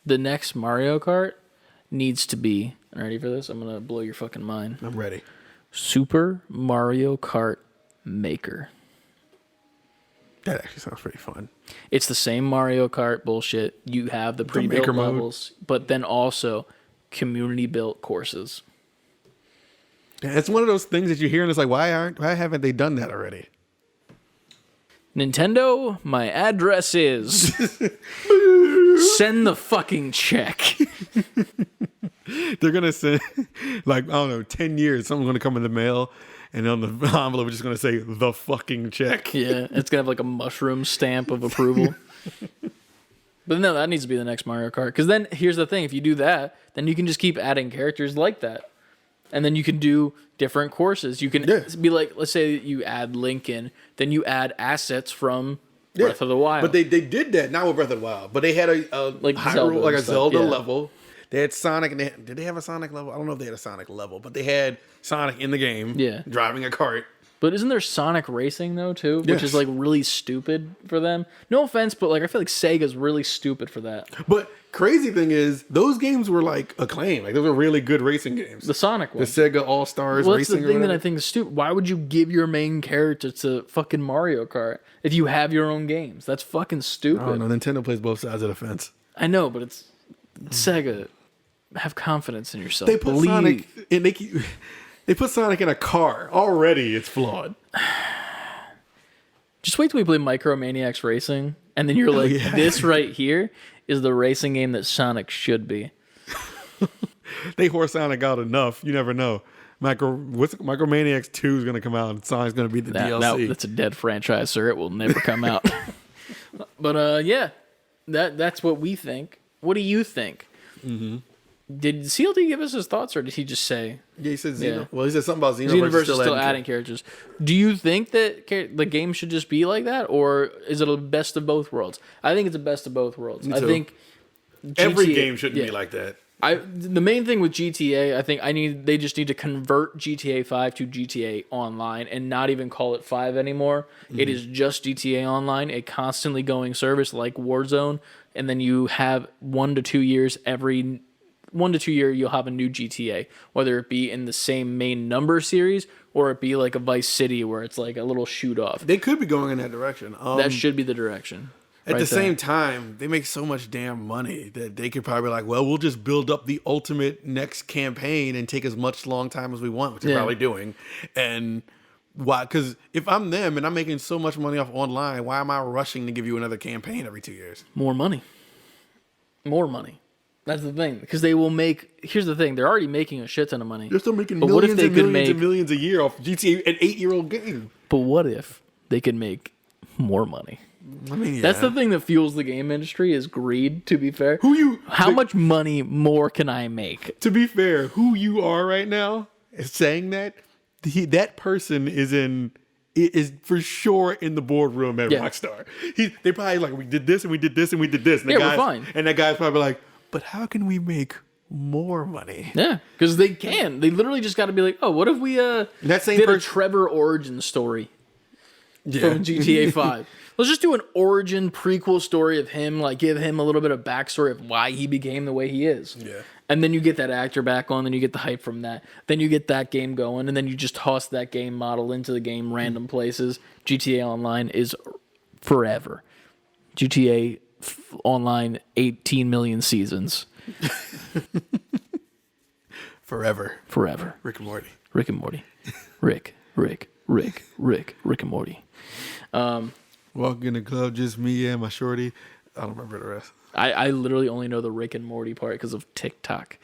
The next Mario Kart needs to be, ready for this? I'm going to blow your fucking mind. I'm ready. Super Mario Kart Maker. That actually sounds pretty fun. It's the same Mario Kart bullshit. You have the pre-built levels, but then also community-built courses. Yeah, it's one of those things that you hear and it's like, why haven't they done that already? Nintendo, my address is... Send the fucking check. They're going to send, like, I don't know, 10 years, something's going to come in the mail, and on the envelope, it's just going to say, the fucking check. Yeah, it's going to have like a mushroom stamp of approval. But no, that needs to be the next Mario Kart. Because then, here's the thing, if you do that, then you can just keep adding characters like that. And then you can do different courses. You can be like, let's say you add Link in, then you add assets from Breath of the Wild. But they did that, not with Breath of the Wild, but they had a like Zelda level. They had Sonic, and did they have a Sonic level? I don't know if they had a Sonic level, but they had Sonic in the game, driving a cart. But isn't there Sonic Racing, though, too? Which is, like, really stupid for them. No offense, but, like, I feel like Sega's really stupid for that. But crazy thing is, those games were, like, acclaimed. Like, those were really good racing games. The Sonic one. The Sega All-Stars Well, Racing. That's the thing that I think is stupid. Why would you give your main character to fucking Mario Kart if you have your own games? That's fucking stupid. I don't know. Nintendo plays both sides of the fence. I know, but it's Sega. Have confidence in yourself. They put Sonic in, they put Sonic in a car. Already, it's flawed. Just wait till we play Micromaniacs Racing, and then you're like, this right here is the racing game that Sonic should be. They whore Sonic out enough. You never know. Micromaniacs 2 is going to come out, and Sonic's going to be the DLC. That's a dead franchise, sir. It will never come out. But yeah, that's what we think. What do you think? Mm-hmm. Did CLD give us his thoughts, or did he just say? Yeah, he said Xeno. Yeah. Well, he said something about Xenoverse is still adding characters. Do you think that the game should just be like that, or is it a best of both worlds? I think it's a best of both worlds. I think every game shouldn't be like that. The main thing with GTA, I think they just need to convert GTA 5 to GTA Online and not even call it 5 anymore. Mm-hmm. It is just GTA Online, a constantly going service like Warzone, and then you have 1 to 2 years every 1 to 2 year you'll have a new GTA, whether it be in the same main number series or it be like a Vice City where it's like a little shoot off. They could be going in that direction. That should be the direction. At the same time, they make so much damn money that they could probably be like, well, we'll just build up the ultimate next campaign and take as much long time as we want, which they're probably doing. And why? Because if I'm them and I'm making so much money off online, why am I rushing to give you another campaign every 2 years? More money. That's the thing, because they will make. Here's the thing: they're already making a shit ton of money. They're still making millions and millions a year off GTA, an 8-year-old game. But what if they could make more money? I mean, that's the thing that fuels the game industry is greed. To be fair, how much money more can I make? To be fair, who you are right now is saying that that person is for sure in the boardroom at Rockstar. They probably like, we did this and we did this and we did this. And we're fine. And that guy's probably like, but how can we make more money? Yeah, because they can. They literally just got to be like, oh, what if we did a Trevor origin story from GTA 5? Let's just do an origin prequel story of him, like give him a little bit of backstory of why he became the way he is. Yeah. And then you get that actor back on, then you get the hype from that. Then you get that game going, and then you just toss that game model into the game random places. GTA Online is forever. GTA Online, 18 million seasons. Forever. Rick and Morty. Rick and Morty. Rick and Morty. Walk in the club, just me and my shorty. I don't remember the rest. I literally only know the Rick and Morty part because of TikTok.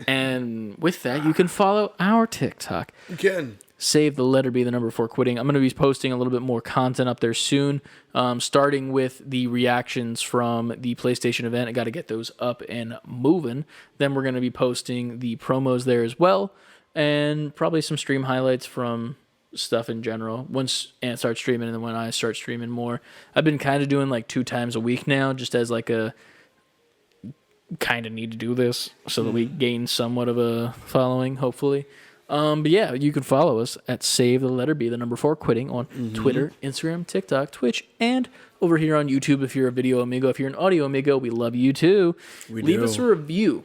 And with that, you can follow our TikTok. You can. Save the letter B, the number before quitting. I'm going to be posting a little bit more content up there soon, starting with the reactions from the PlayStation event. I got to get those up and moving. Then we're going to be posting the promos there as well, and probably some stream highlights from stuff in general. Once Ant starts streaming and then when I start streaming more. I've been kind of doing like 2 times a week now, just as like a kind of need to do this so that we gain somewhat of a following, hopefully. But yeah, you can follow us at savebeforequitting on Twitter, Instagram, TikTok, Twitch, and over here on YouTube if you're a video amigo. If you're an audio amigo, we love you too. Leave us a review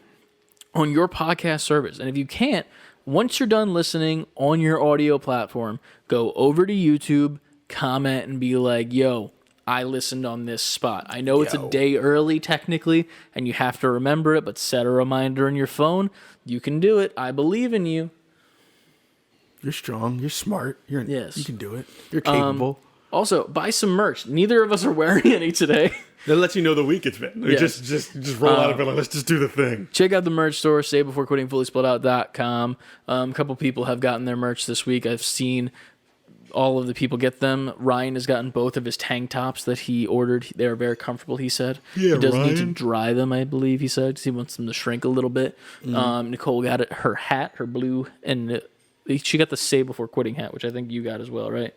on your podcast service. And if you can't, once you're done listening on your audio platform, go over to YouTube, comment, and be like, yo, I listened on this spot. I know it's a day early technically, and you have to remember it, but set a reminder on your phone. You can do it. I believe in you. You're strong. You're smart. Yes. You can do it. You're capable. Also, buy some merch. Neither of us are wearing any today. That lets you know the week it's been. Yes. Just roll out of it. Like, let's just do the thing. Check out the merch store, savebeforequittingfullyspelledout.com. A couple people have gotten their merch this week. I've seen all of the people get them. Ryan has gotten both of his tank tops that he ordered. They are very comfortable, he said. Yeah, he doesn't need to Ryan. dry them, I believe, he said, because he wants them to shrink a little bit. Nicole got her hat, her blue, and she got the Save Before Quitting hat, which I think you got as well, right?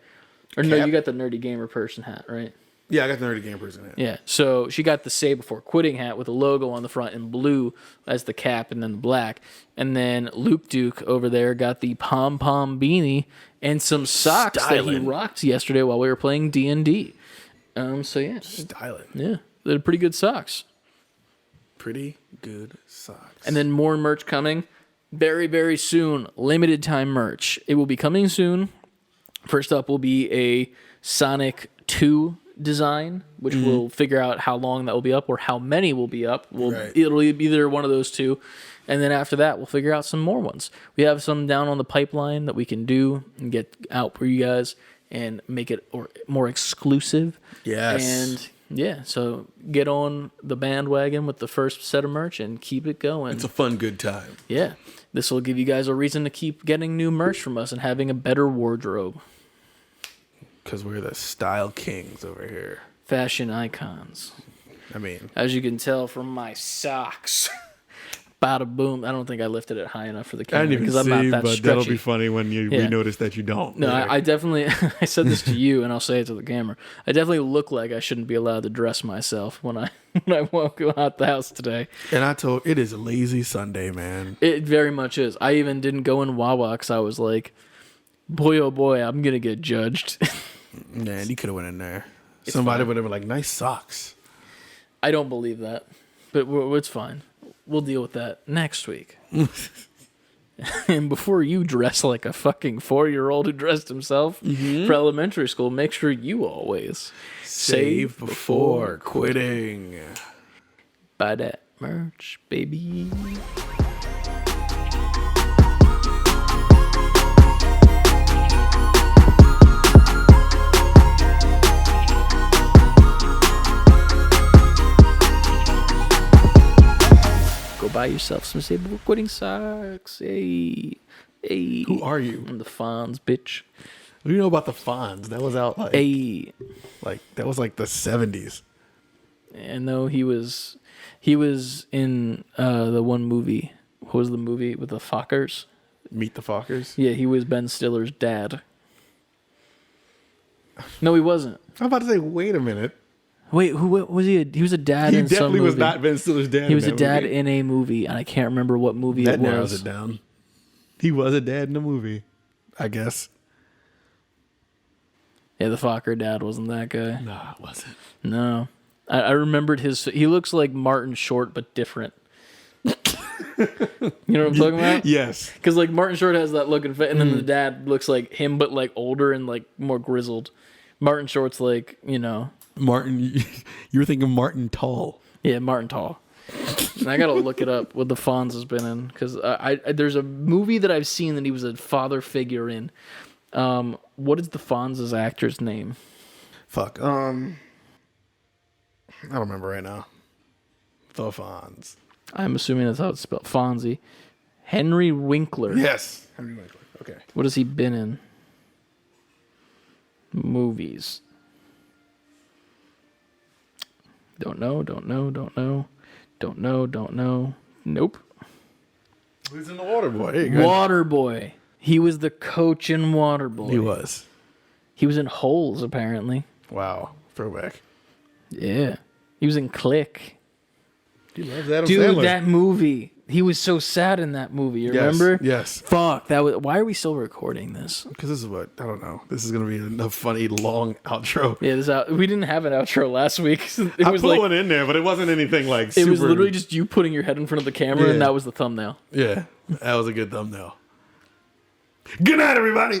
Or no, you got the Nerdy Gamer person hat, right? Yeah, I got the Nerdy Game person hat. Yeah, so she got the Save Before Quitting hat with a logo on the front in blue as the cap and then the black. And then Luke Duke over there got the pom-pom beanie and some socks that he Styling. rocked yesterday while we were playing D&D. So yeah. Styling. Yeah, they're pretty good socks. Pretty good socks. And then more merch coming very, very soon. Limited time merch. It will be coming soon. First up will be a Sonic 2 design, which we'll figure out how long that will be up or how many will be up. It'll be either one of those two. And then after that, we'll figure out some more ones. We have some down on the pipeline that we can do and get out for you guys and make it more exclusive. Yes. And yeah, so get on the bandwagon with the first set of merch and keep it going. It's a fun, good time. Yeah. This will give you guys a reason to keep getting new merch from us and having a better wardrobe. Because we're the style kings over here. Fashion icons. I mean, As you can tell from my socks. Bada boom. I don't think I lifted it high enough for the camera because I'm not that stretchy. that'll be funny when we notice that you don't. No, I definitely, I said this to you and I'll say it to the camera. I definitely look like I shouldn't be allowed to dress myself when I walk out the house today. And I told, it is a lazy Sunday, man. It very much is. I even didn't go in Wawa because I was like, boy, oh boy, I'm going to get judged. Man, you could have went in there. Somebody would have been like, nice socks. I don't believe that, but it's fine. We'll deal with that next week. And before you dress like a fucking 4-year-old who dressed himself for elementary school, make sure you always Save before quitting. buy that merch, baby. Go buy yourself some Save Before Quitting socks. Hey. Who are you? I'm the Fonz, bitch. What do you know about the Fonz? That was out like Hey. that was like the 70s. And though he was in the one movie. What was the movie with the Fockers? Meet the Fockers. Yeah, he was Ben Stiller's dad. No, he wasn't. I'm about to say, wait a minute. Wait, who was he? He was a dad He in some definitely movie. was not Ben Stiller's dad. He was in a that dad movie. in a movie, and I can't remember what movie That it narrows was. it down. He was a dad in the movie, I guess. Yeah, the Fokker dad wasn't that guy. No, it wasn't. No. I remembered his... He looks like Martin Short, but different. You know what I'm talking about? Yes. Because, like, Martin Short has that look and fit, and then the dad looks like him, but, like, older and, like, more grizzled. Martin Short's, like, you know... Martin, you were thinking Martin Tall. Yeah, Martin Tall. And I gotta look it up what the Fonz has been in, because there's a movie that I've seen that he was a father figure in. What is the Fonz's actor's name? Fuck. I don't remember right now. The Fonz. I'm assuming that's how it's spelled. Fonzie. Henry Winkler. Yes. Henry Winkler. Okay. What has he been in? Movies. Don't know. Nope. He's in the Waterboy. There you go. Waterboy. He was the coach in Waterboy. He was. He was in Holes, apparently. Wow. Throwback. Yeah. He was in Click. He loves Adam Dude, Sandler. that movie. He was so sad in that movie. You remember? Yes. Fuck. That was. Why are we still recording this? Because this is what, I don't know. This is going to be a funny, long outro. Yeah, we didn't have an outro last week. It I was put like one in there, but it wasn't anything like it super. was literally just you putting your head in front of the camera, and Yeah. that was the thumbnail. Yeah, that was a good thumbnail. Good night, everybody.